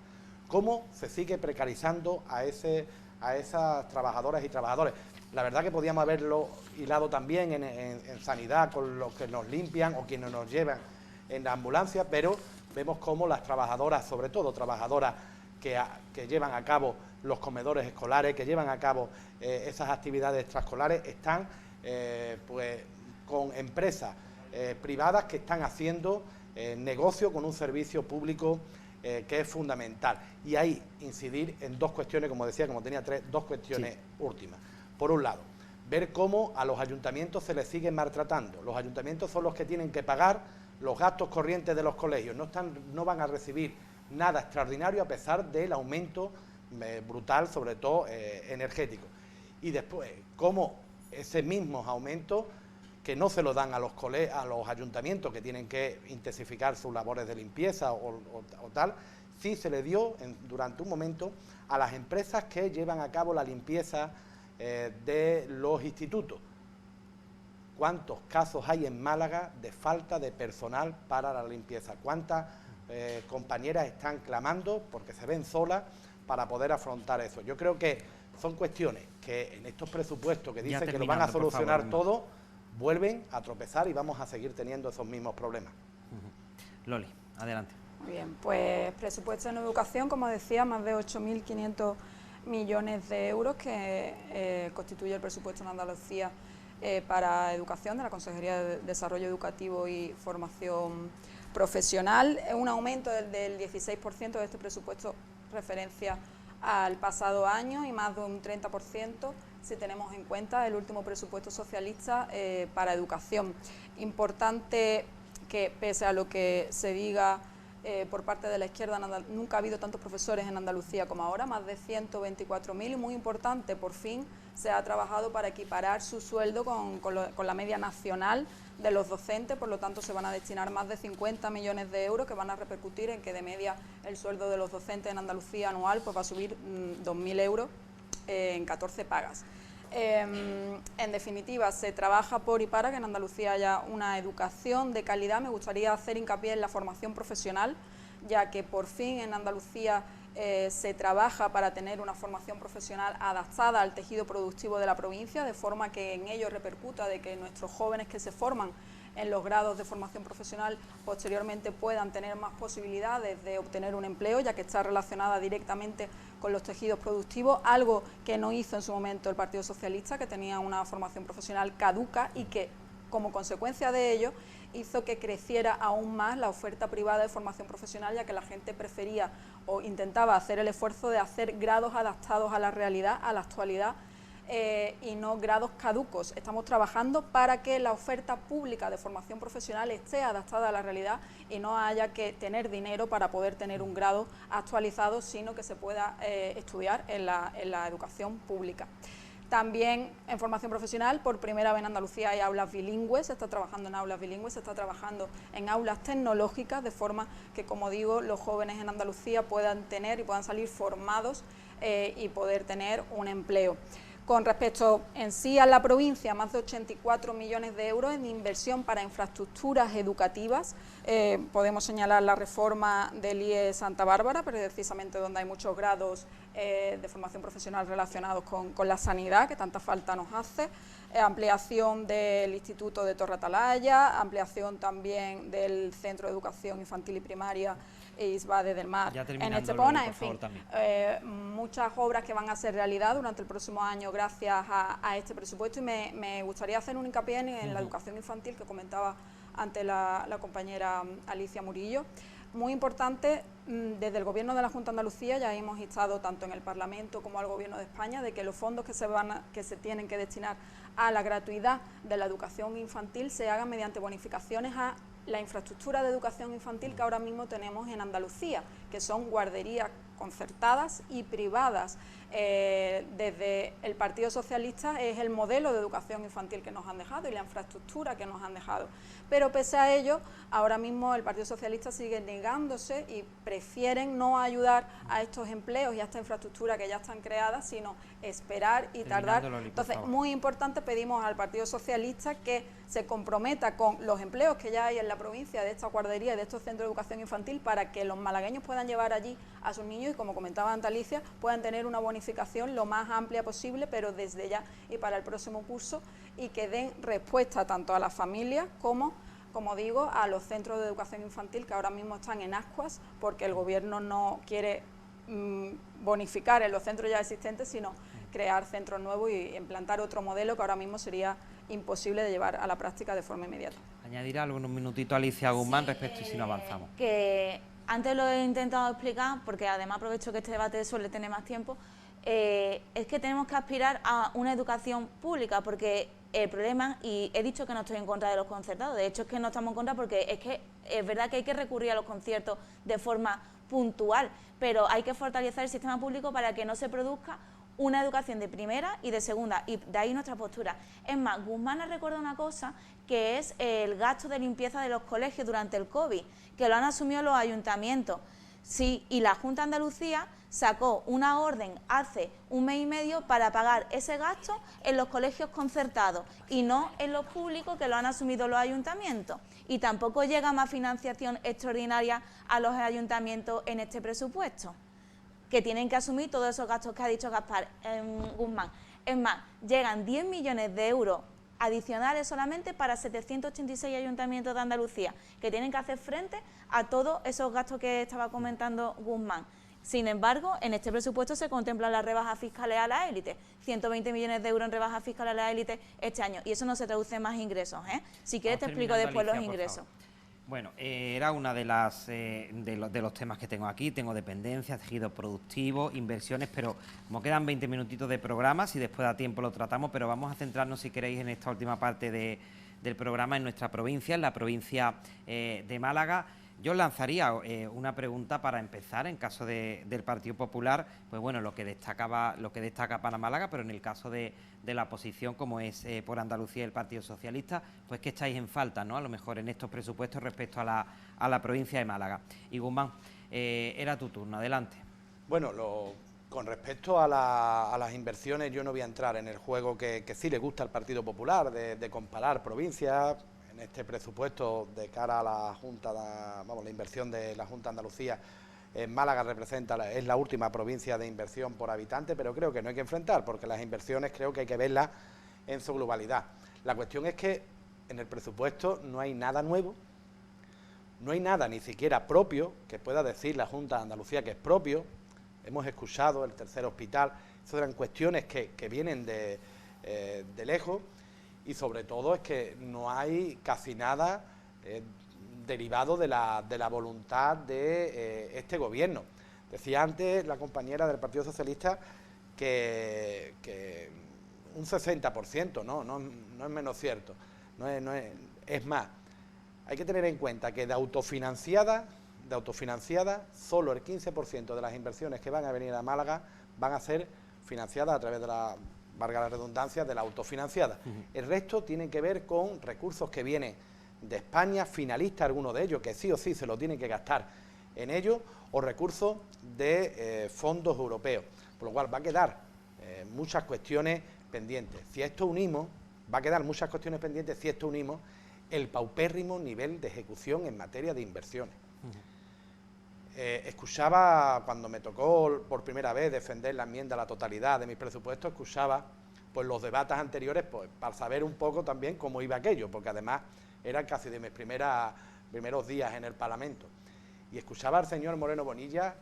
¿Cómo se sigue precarizando a esas trabajadoras y trabajadores? La verdad que podíamos haberlo hilado también en sanidad con los que nos limpian o quienes nos llevan en la ambulancia, pero vemos cómo las trabajadoras, sobre todo trabajadoras que llevan a cabo los comedores escolares, que llevan a cabo esas actividades extraescolares, están pues con empresas privadas que están haciendo negocio con un servicio público que es fundamental. Y ahí incidir en 2 cuestiones, como decía, como tenía 2 cuestiones últimas. Por un lado, ver cómo a los ayuntamientos se les sigue maltratando. Los ayuntamientos son los que tienen que pagar los gastos corrientes de los colegios, no van a recibir nada extraordinario a pesar del aumento brutal, sobre todo energético. Y después, cómo ese mismo aumento que no se lo dan a los ayuntamientos que tienen que intensificar sus labores de limpieza o tal, sí se le dio durante un momento a las empresas que llevan a cabo la limpieza de los institutos. ¿Cuántos casos hay en Málaga de falta de personal para la limpieza? ¿Cuántas compañeras están clamando porque se ven solas para poder afrontar eso? Yo creo que son cuestiones que en estos presupuestos que dicen que lo van a solucionar todo, vuelven a tropezar y vamos a seguir teniendo esos mismos problemas. Loli, adelante. Muy bien, pues presupuesto en educación, como decía, más de 8.500 millones de euros que constituye el presupuesto en Andalucía para educación de la Consejería de Desarrollo Educativo y Formación Profesional. Es un aumento del 16% de este presupuesto referencia al pasado año y más de un 30% si tenemos en cuenta el último presupuesto socialista para educación. Importante que, pese a lo que se diga por parte de la izquierda, nunca ha habido tantos profesores en Andalucía como ahora, más de 124.000, y muy importante, por fin se ha trabajado para equiparar su sueldo con la media nacional de los docentes, por lo tanto se van a destinar más de 50 millones de euros que van a repercutir en que de media el sueldo de los docentes en Andalucía anual pues va a subir 2.000 euros en 14 pagas. En definitiva, se trabaja por y para que en Andalucía haya una educación de calidad. Me gustaría hacer hincapié en la formación profesional, ya que por fin en Andalucía se trabaja para tener una formación profesional adaptada al tejido productivo de la provincia, de forma que en ello repercuta de que nuestros jóvenes que se forman en los grados de formación profesional posteriormente puedan tener más posibilidades de obtener un empleo, ya que está relacionada directamente con los tejidos productivos, algo que no hizo en su momento el Partido Socialista, que tenía una formación profesional caduca y que, como consecuencia de ello, hizo que creciera aún más la oferta privada de formación profesional, ya que la gente prefería o intentaba hacer el esfuerzo de hacer grados adaptados a la realidad, a la actualidad, y no grados caducos. Estamos trabajando para que la oferta pública de formación profesional esté adaptada a la realidad y no haya que tener dinero para poder tener un grado actualizado, sino que se pueda estudiar en la educación pública. También en formación profesional, por primera vez en Andalucía hay aulas bilingües, se está trabajando en aulas bilingües, se está trabajando en aulas tecnológicas, de forma que, como digo, los jóvenes en Andalucía puedan tener y puedan salir formados y poder tener un empleo. Con respecto en sí a la provincia, más de 84 millones de euros en inversión para infraestructuras educativas. Podemos señalar la reforma del IE Santa Bárbara, precisamente donde hay muchos grados de formación profesional relacionados con la sanidad, que tanta falta nos hace. Ampliación del Instituto de Torre Atalaya, ampliación también del Centro de Educación Infantil y Primaria Isbade del Mar en Estepona, en fin, muchas obras que van a ser realidad durante el próximo año gracias a este presupuesto, y me gustaría hacer un hincapié en la educación infantil que comentaba ante la compañera Alicia Murillo. Muy importante, desde el Gobierno de la Junta de Andalucía ya hemos instado tanto en el Parlamento como al Gobierno de España de que los fondos que se tienen que destinar a la gratuidad de la educación infantil se hagan mediante bonificaciones a la infraestructura de educación infantil que ahora mismo tenemos en Andalucía, que son guarderías concertadas y privadas. Desde el Partido Socialista es el modelo de educación infantil que nos han dejado y la infraestructura que nos han dejado. Pero pese a ello, ahora mismo el Partido Socialista sigue negándose y prefieren no ayudar a estos empleos y a esta infraestructura que ya están creadas, sino esperar y tardar. Entonces, muy importante, pedimos al Partido Socialista que se comprometa con los empleos que ya hay en la provincia de esta guardería y de estos centros de educación infantil para que los malagueños puedan llevar allí a sus niños y, como comentaba Alicia, puedan tener una bonificación lo más amplia posible, pero desde ya y para el próximo curso, y que den respuesta tanto a las familias como digo, a los centros de educación infantil que ahora mismo están en ascuas porque el Gobierno no quiere bonificar en los centros ya existentes, sino crear centros nuevos y implantar otro modelo que ahora mismo sería imposible de llevar a la práctica de forma inmediata. ¿Añadir algo en un minutito, Alicia Guzmán, respecto y si no avanzamos? Que antes lo he intentado explicar, porque además aprovecho que este debate suele tener más tiempo, es que tenemos que aspirar a una educación pública, porque el problema, y he dicho que no estoy en contra de los concertados, de hecho es que no estamos en contra porque es que es verdad que hay que recurrir a los conciertos de forma puntual, pero hay que fortalecer el sistema público para que no se produzca una educación de primera y de segunda, y de ahí nuestra postura. Es más, Guzmán nos recuerda una cosa, que es el gasto de limpieza de los colegios durante el COVID, que lo han asumido los ayuntamientos. Sí, y la Junta de Andalucía sacó una orden hace un mes y medio para pagar ese gasto en los colegios concertados y no en los públicos, que lo han asumido los ayuntamientos. Y tampoco llega más financiación extraordinaria a los ayuntamientos en este presupuesto, que tienen que asumir todos esos gastos que ha dicho Guzmán. Es más, llegan 10 millones de euros adicionales solamente para 786 ayuntamientos de Andalucía, que tienen que hacer frente a todos esos gastos que estaba comentando Guzmán. Sin embargo, en este presupuesto se contemplan las rebajas fiscales a la élite, 120 millones de euros en rebajas fiscales a la élite este año, y eso no se traduce en más ingresos, ¿eh? Si quieres te explico después los ingresos. Bueno, era una de los temas que tengo aquí. Tengo dependencia, tejido productivo, inversiones, pero como quedan 20 minutitos de programa, si después da tiempo lo tratamos, pero vamos a centrarnos, si queréis, en esta última parte del programa, en nuestra provincia, en la provincia de Málaga. Yo lanzaría una pregunta para empezar, en caso del Partido Popular, pues bueno, lo que destaca para Málaga, pero en el caso de la oposición, como es por Andalucía y el Partido Socialista, pues que echáis en falta, ¿no?, a lo mejor en estos presupuestos respecto a la provincia de Málaga. Y Guzmán, era tu turno, adelante. Bueno, con respecto a las inversiones, yo no voy a entrar en el juego que sí le gusta al Partido Popular, de comparar provincias. En este presupuesto, de cara a la Junta, la inversión de la Junta de Andalucía, Málaga es la última provincia de inversión por habitante, pero creo que no hay que enfrentar, porque las inversiones creo que hay que verlas en su globalidad. La cuestión es que en el presupuesto no hay nada nuevo, no hay nada ni siquiera propio que pueda decir la Junta de Andalucía que es propio. Hemos escuchado el tercer hospital, esas eran cuestiones que vienen de lejos. Y sobre todo es que no hay casi nada derivado de la voluntad de este gobierno. Decía antes la compañera del Partido Socialista que un 60%, no es menos cierto, es más. Hay que tener en cuenta que de autofinanciada, solo el 15% de las inversiones que van a venir a Málaga van a ser financiadas a través de valga la redundancia, de la autofinanciada. El resto tienen que ver con recursos que vienen de España, finalistas algunos de ellos, que sí o sí se lo tienen que gastar en ello, o recursos de fondos europeos, por lo cual va a quedar muchas cuestiones pendientes. Si a esto unimos, va a quedar muchas cuestiones pendientes si esto unimos el paupérrimo nivel de ejecución en materia de inversiones. Escuchaba, cuando me tocó por primera vez defender la enmienda a la totalidad de mis presupuestos, escuchaba pues los debates anteriores, pues para saber un poco también cómo iba aquello, porque además eran casi de mis primeros días en el Parlamento. Y escuchaba al señor Moreno Bonilla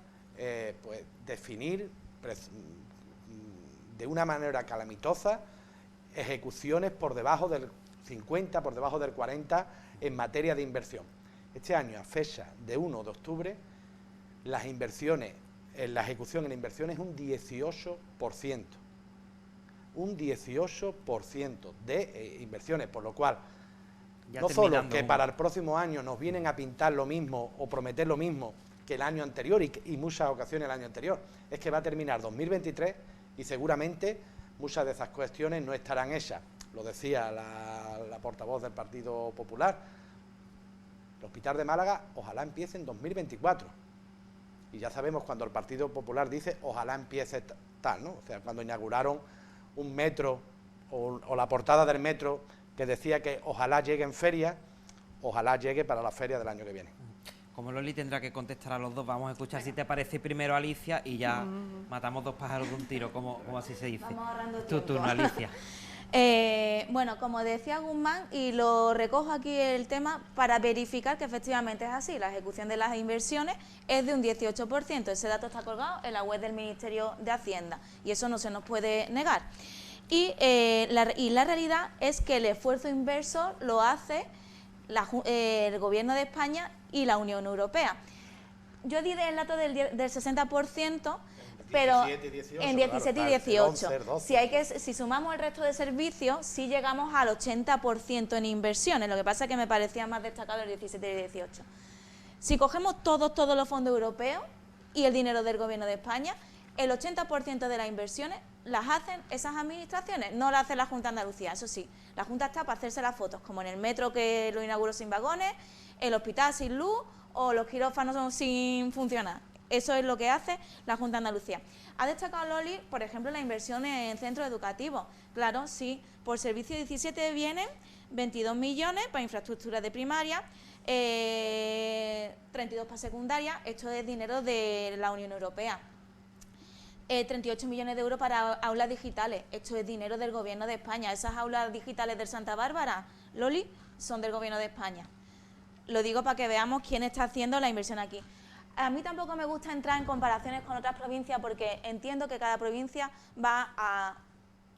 pues definir de una manera calamitosa ejecuciones por debajo del 50, por debajo del 40 en materia de inversión. Este año, a fecha de 1 de octubre, las inversiones, la ejecución en inversiones es un 18%. Un 18% de inversiones, por lo cual ya no solo que para el próximo año nos vienen a pintar lo mismo o prometer lo mismo que el año anterior y muchas ocasiones el año anterior, es que va a terminar 2023 y seguramente muchas de esas cuestiones no estarán hechas. Lo decía la portavoz del Partido Popular. El Hospital de Málaga ojalá empiece en 2024. Y ya sabemos cuando el Partido Popular dice ojalá empiece tal, ¿no? O sea, cuando inauguraron un metro o la portada del metro que decía que ojalá llegue en feria, ojalá llegue para la feria del año que viene. Como Loli tendrá que contestar a los dos, vamos a escuchar si te parece primero Alicia y ya matamos dos pájaros de un tiro, como así se dice. Vamos ahorrando Tu tiempo. turno, Alicia. Bueno, como decía Guzmán, y lo recojo aquí el tema para verificar que efectivamente es así, la ejecución de las inversiones es de un 18%, ese dato está colgado en la web del Ministerio de Hacienda y eso no se nos puede negar. Y la realidad es que el esfuerzo inversor lo hace el Gobierno de España y la Unión Europea. Yo di el dato del 60%, pero 17 y 18, en 17 claro, y 18. 11, 12. Si sumamos el resto de servicios, sí llegamos al 80% en inversiones. Lo que pasa es que me parecía más destacado el 17 y 18. Si cogemos todos los fondos europeos y el dinero del Gobierno de España, el 80% de las inversiones las hacen esas administraciones, no las hace la Junta de Andalucía. Eso sí, la Junta está para hacerse las fotos, como en el metro que lo inauguró sin vagones, el hospital sin luz o los quirófanos sin funcionar. Eso es lo que hace la Junta de Andalucía. Ha destacado Loli, por ejemplo, la inversión en centros educativos. Claro, sí, por servicio 17 vienen 22 millones para infraestructuras de primaria, 32 para secundaria, esto es dinero de la Unión Europea. 38 millones de euros para aulas digitales, esto es dinero del Gobierno de España. Esas aulas digitales del Santa Bárbara, Loli, son del Gobierno de España. Lo digo para que veamos quién está haciendo la inversión aquí. A mí tampoco me gusta entrar en comparaciones con otras provincias porque entiendo que cada provincia va a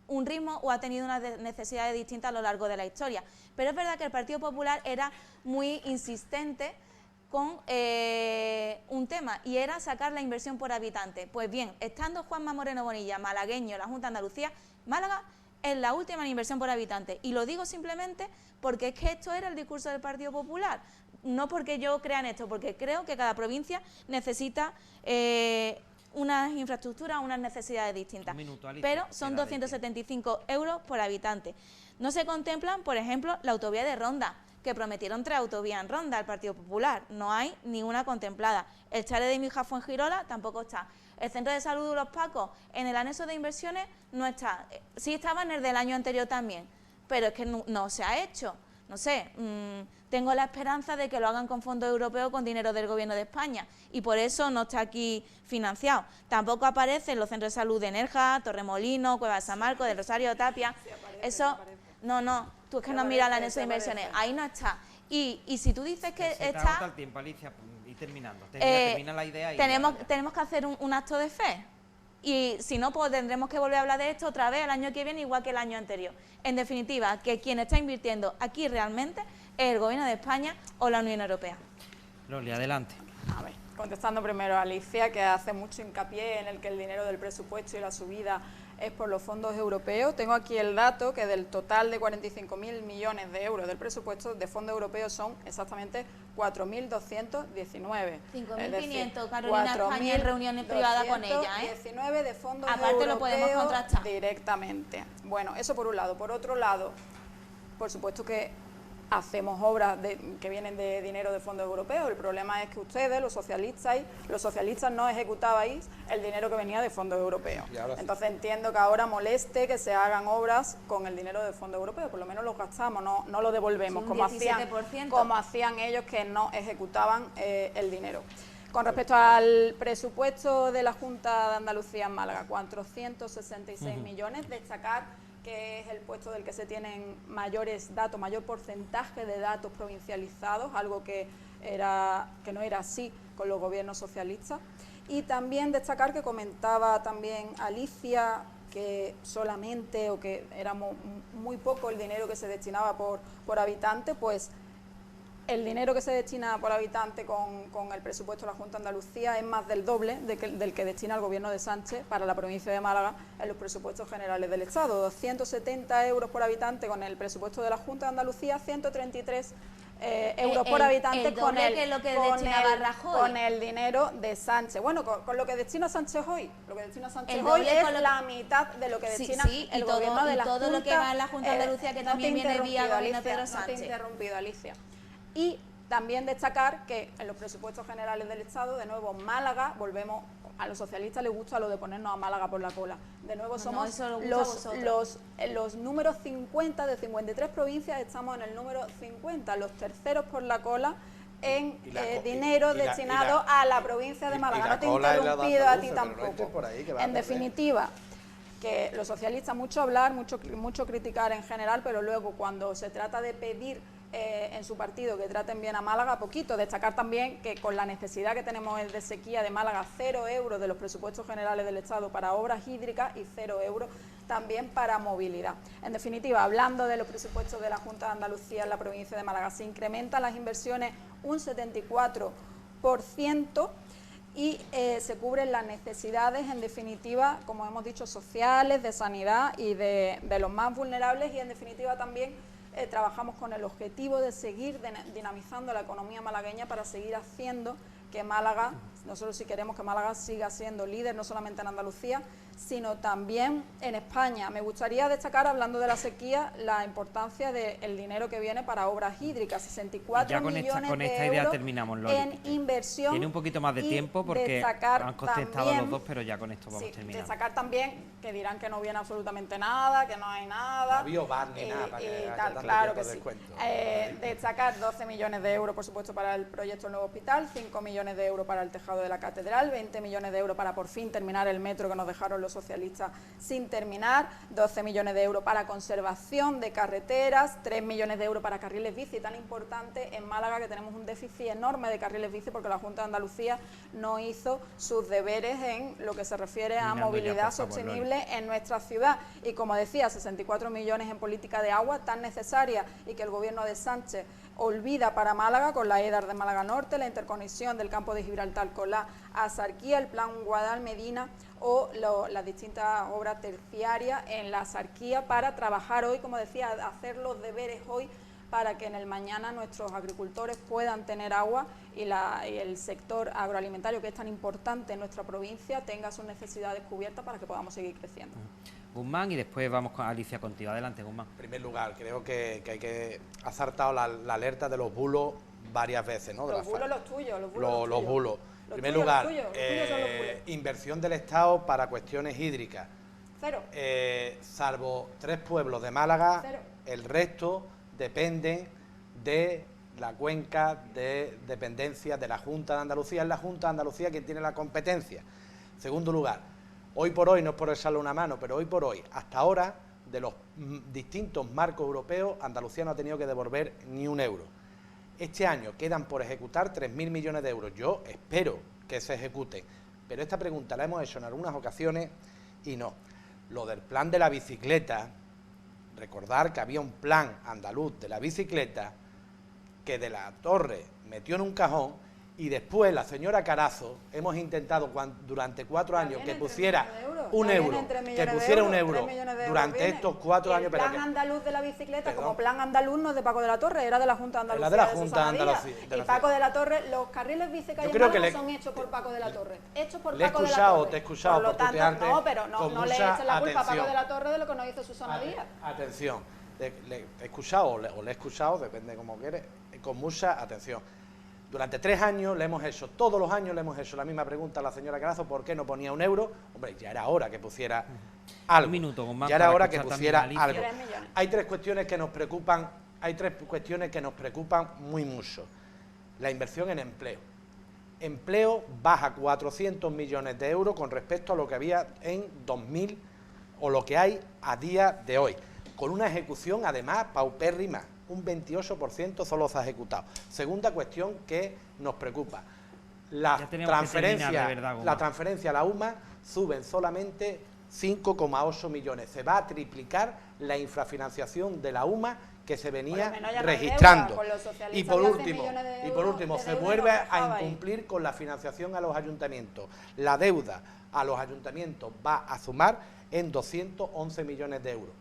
un ritmo o ha tenido unas necesidades distintas a lo largo de la historia. Pero es verdad que el Partido Popular era muy insistente con un tema y era sacar la inversión por habitante. Pues bien, estando Juanma Moreno Bonilla, malagueño, en la Junta de Andalucía, Málaga es la última en inversión por habitante. Y lo digo simplemente porque es que esto era el discurso del Partido Popular. No porque yo crea en esto, porque creo que cada provincia necesita unas infraestructuras, unas necesidades distintas. Pero son 275 euros por habitante. No se contemplan, por ejemplo, la autovía de Ronda, que prometieron 3 autovías en Ronda al Partido Popular. No hay ninguna contemplada. El Chale de Mija Fuengirola tampoco está. El Centro de Salud de Los Pacos, en el anexo de inversiones, no está. Sí estaba en el del año anterior también, pero es que no se ha hecho. No sé, tengo la esperanza de que lo hagan con fondos europeos, con dinero del Gobierno de España, y por eso no está aquí financiado. Tampoco aparece en los centros de salud de Nerja, Torremolino, Cueva de San Marcos, del Rosario, Tapia. Sí, aparece, eso, aparece. No, tú es que no miras el anexo de inversiones, ahí no está. Y si tú dices que se está... te agota el tiempo, Alicia, y terminando. Termina la idea y tenemos que hacer un acto de fe. Y si no, pues tendremos que volver a hablar de esto otra vez el año que viene, igual que el año anterior. En definitiva, que quien está invirtiendo aquí realmente es el Gobierno de España o la Unión Europea. Loli, adelante. A ver, contestando primero a Alicia, que hace mucho hincapié en el que el dinero del presupuesto y la subida es por los fondos europeos. Tengo aquí el dato que del total de 45.000 millones de euros del presupuesto de fondos europeos son exactamente 4.219. 5.500, Carolina España en reuniones privadas con ella, 19 de fondos aparte europeos lo podemos contrastar directamente. Bueno, eso por un lado. Por otro lado, por supuesto que hacemos obras que vienen de dinero de fondos europeos. El problema es que ustedes, los socialistas no ejecutabais el dinero que venía de fondos europeos. Entonces entiendo que ahora moleste que se hagan obras con el dinero de fondos europeos, por lo menos los gastamos, no lo devolvemos, como hacían ellos que no ejecutaban el dinero. Con respecto al presupuesto de la Junta de Andalucía en Málaga, 466 millones, destacar que es el puesto del que se tienen mayores datos, mayor porcentaje de datos provincializados, algo que no era así con los gobiernos socialistas. Y también destacar que comentaba también Alicia que solamente o que era muy poco el dinero que se destinaba por habitante, pues el dinero que se destina por habitante con el presupuesto de la Junta de Andalucía es más del doble del que destina el gobierno de Sánchez para la provincia de Málaga en los presupuestos generales del Estado. 270 euros por habitante con el presupuesto de la Junta de Andalucía, 133 euros por habitante con el dinero de Sánchez. Bueno, con lo que destina Sánchez hoy, es la mitad de lo que destina el gobierno de la Junta. Todo lo que va en la Junta de Andalucía, que también viene vía gobierno Pedro Sánchez. No te he interrumpido, Alicia. Y también destacar que en los presupuestos generales del Estado, de nuevo, Málaga, volvemos, a los socialistas les gusta lo de ponernos a Málaga por la cola. De nuevo somos los números 50 de 53 provincias, estamos en el número 50, los terceros por la cola en dinero destinado a la provincia de Málaga. No te he interrumpido a ti tampoco. En definitiva, que los socialistas mucho hablar, mucho criticar en general, pero luego cuando se trata de pedir en su partido que traten bien a Málaga, poquito. Destacar también que con la necesidad que tenemos de sequía de Málaga, 0 euros de los presupuestos generales del Estado para obras hídricas y 0 euros también para movilidad. En definitiva, hablando de los presupuestos de la Junta de Andalucía en la provincia de Málaga, se incrementan las inversiones un 74% y se cubren las necesidades, en definitiva, como hemos dicho, sociales, de sanidad y de los más vulnerables, y en definitiva también trabajamos con el objetivo de seguir dinamizando la economía malagueña para seguir haciendo que Málaga, nosotros sí queremos que Málaga siga siendo líder no solamente en Andalucía, sino también en España. Me gustaría destacar, hablando de la sequía, la importancia del dinero que viene para obras hídricas, 64 millones con esta de idea euros terminamos, Loli, en inversión. Tiene un poquito más de tiempo porque han contestado los dos, pero ya con esto vamos terminando. Destacar también que dirán que no viene absolutamente nada, que no hay nada. No va ni nada para que claro que sí. Destacar 12 millones de euros, por supuesto, para el proyecto del nuevo hospital, 5 millones de euros para el tejado de la catedral, 20 millones de euros para por fin terminar el metro que nos dejaron los socialistas sin terminar, 12 millones de euros para conservación de carreteras, 3 millones de euros para carriles bici, tan importante en Málaga que tenemos un déficit enorme de carriles bici porque la Junta de Andalucía no hizo sus deberes en lo que se refiere a movilidad sostenible en nuestra ciudad. Y como decía, 64 millones en política de agua tan necesaria y que el gobierno de Sánchez olvida para Málaga con la EDAR de Málaga Norte, la interconexión del campo de Gibraltar con la Axarquía, el plan Guadalmedina o las distintas obras terciarias en la Axarquía para trabajar hoy, como decía, hacer los deberes hoy para que en el mañana nuestros agricultores puedan tener agua y el sector agroalimentario, que es tan importante en nuestra provincia, tenga sus necesidades cubiertas para que podamos seguir creciendo. Guzmán, y después vamos con Alicia contigo. Adelante, Guzmán. En primer lugar, creo que hay que ha saltado la alerta de los bulos varias veces, ¿no? Los bulos los tuyos, los bulos. En primer lugar, inversión del Estado para cuestiones hídricas. Cero. Salvo 3 pueblos de Málaga, Cero. El resto dependen de la cuenca de dependencia de la Junta de Andalucía. Es la Junta de Andalucía quien tiene la competencia. Segundo lugar, hoy por hoy, no es por echarle una mano, pero hoy por hoy, hasta ahora, de los distintos marcos europeos, Andalucía no ha tenido que devolver ni un euro. Este año quedan por ejecutar 3.000 millones de euros. Yo espero que se ejecuten, pero esta pregunta la hemos hecho en algunas ocasiones y no. Lo del plan de la bicicleta, recordar que había un plan andaluz de la bicicleta que de la Torre metió en un cajón y después la señora Carazo hemos intentado durante 4 años que pusiera un euro, que pusiera un euro durante estos 4 años. El plan andaluz de la bicicleta, como plan andaluz, no es de Paco de la Torre, era de la Junta de Andalucía. La de la Junta de Andalucía. Y Paco de la Torre, los carriles bici que hay en Málaga son hechos por Paco de la Torre. Hechos por Paco de la Torre. Te he escuchado, por lo tanto, no, pero no le eches la culpa a Paco atención. de la Torre de lo que nos hizo Susana Díaz. Atención, le he escuchado o le he escuchado, depende como quieres, con mucha atención. Durante 3 años le hemos hecho, todos los años le hemos hecho la misma pregunta a la señora Carazo, ¿por qué no ponía un euro? Hombre, ya era hora que pusiera algo. Un minuto, Guzmán, ya era para hora que escuchar pusiera también a algo. Alicia. Hay 3 cuestiones que nos preocupan, muy mucho. La inversión en empleo. Empleo baja 400 millones de euros con respecto a lo que había en 2000 o lo que hay a día de hoy, con una ejecución además paupérrima. Un 28% solo se ha ejecutado. Segunda cuestión que nos preocupa. La transferencia a la UMA suben solamente 5,8 millones. Se va a triplicar la infrafinanciación de la UMA que se venía registrando. Y por último, se vuelve a incumplir con la financiación a los ayuntamientos. La deuda a los ayuntamientos va a sumar en 211 millones de euros.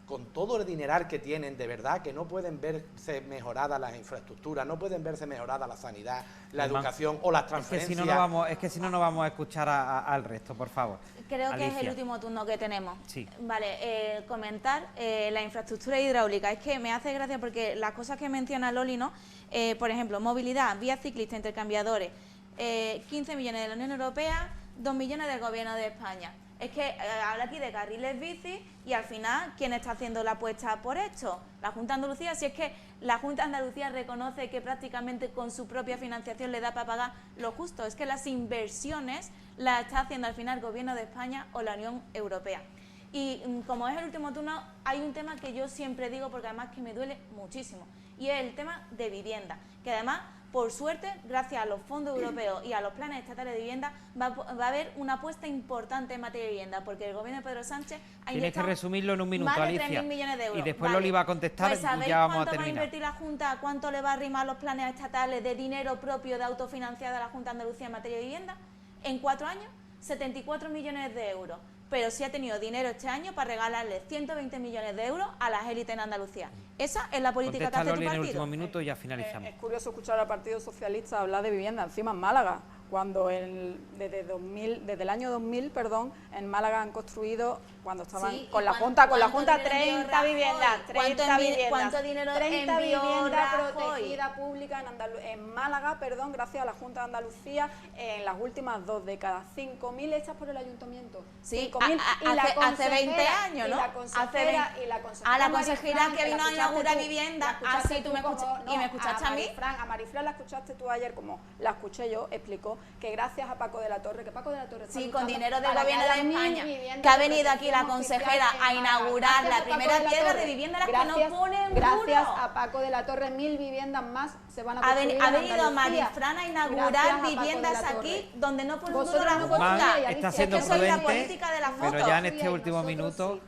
Con todo el dineral que tienen, de verdad que no pueden verse mejoradas las infraestructuras, no pueden verse mejorada la sanidad, la educación o las transferencias. Es que si no, no vamos a escuchar al resto, por favor. Creo Alicia. que es el último turno que tenemos. Sí. Vale, comentar la infraestructura hidráulica. Es que me hace gracia porque las cosas que menciona Loli, ¿no? Por ejemplo, movilidad, vías ciclistas, intercambiadores, 15 millones de la Unión Europea, 2 millones del Gobierno de España. Es que habla aquí de carriles bici y al final, ¿quién está haciendo la apuesta por esto? La Junta de Andalucía. Si es que la Junta de Andalucía reconoce que prácticamente con su propia financiación le da para pagar lo justo. Es que las inversiones las está haciendo al final el Gobierno de España o la Unión Europea. Y como es el último turno, hay un tema que yo siempre digo, porque además que me duele muchísimo, y es el tema de vivienda, que además, por suerte, gracias a los fondos europeos y a los planes estatales de vivienda, va a haber una apuesta importante en materia de vivienda, porque el Gobierno de Pedro Sánchez ha Tienes que resumirlo en un minuto, más de Alicia. 3.000 millones de euros. Y después Loli va a contestar Pues y ya vamos a ¿cuánto va a terminar. invertir la Junta? ¿Cuánto le va a arrimar los planes estatales de dinero propio de autofinanciada a la Junta de Andalucía en materia de vivienda? En 4 años, 74 millones de euros. Pero sí ha tenido dinero este año para regalarle 120 millones de euros a las élites en Andalucía. Esa es la política que hace tu partido. En el último minuto y ya finalizamos. Es curioso escuchar al Partido Socialista hablar de vivienda encima en Málaga, cuando desde el año 2000, en Málaga han construido, cuando estaban con la Junta 30 viviendas. ¿Cuánto dinero 30 envió viviendas Rajoy? protegidas públicas en Málaga, gracias a la Junta de Andalucía, en las últimas 2 décadas. 5.000 hechas por el ayuntamiento. Sí, 5.000. hace 20 años, ¿no? La consejera que vino a inaugurar vivienda. Sí, tú me escuchaste. ¿Y me escuchaste a mí? A Marifran la escuchaste tú ayer, como la escuché yo, explicó que gracias a Paco de la Torre, sí, con dinero del Gobierno de España, que ha venido aquí la consejera a inaugurar la primera piedra de vivienda, las que no ponen gracias a Paco de la Torre, 1.000 viviendas más se van a construir. Ha venido Marifran a inaugurar viviendas aquí donde no ponen un duro la Junta. Está siendo prudente, pero ya en este último minuto,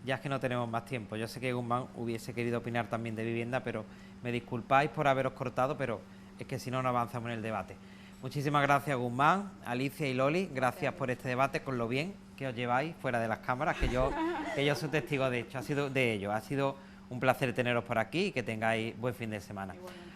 ya es que no tenemos más tiempo. Yo sé que Guzmán hubiese querido opinar también de vivienda, pero me disculpáis por haberos cortado, pero es que si no, no avanzamos en el debate. Muchísimas gracias, Guzmán, Alicia y Loli. Gracias por este debate, con lo bien que os lleváis fuera de las cámaras, que yo soy testigo de ello. Ha sido un placer teneros por aquí y que tengáis buen fin de semana.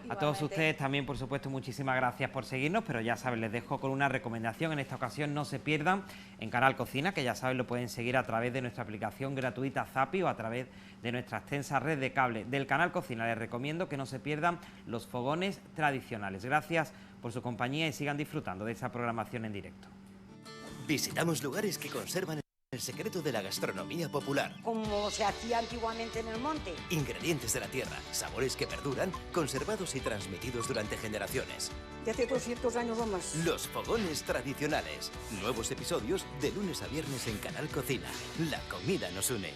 A todos ustedes también, por supuesto, muchísimas gracias por seguirnos, pero ya saben, les dejo con una recomendación. En esta ocasión no se pierdan en Canal Cocina, que ya saben, lo pueden seguir a través de nuestra aplicación gratuita Zapi o a través de nuestra extensa red de cable del Canal Cocina. Les recomiendo que no se pierdan los fogones tradicionales. Gracias por su compañía y sigan disfrutando de esta programación en directo. Visitamos lugares que conservan el secreto de la gastronomía popular. Como se hacía antiguamente en el monte. Ingredientes de la tierra, sabores que perduran, conservados y transmitidos durante generaciones. De hace 200 años o más. Los fogones tradicionales. Nuevos episodios de lunes a viernes en Canal Cocina. La comida nos une.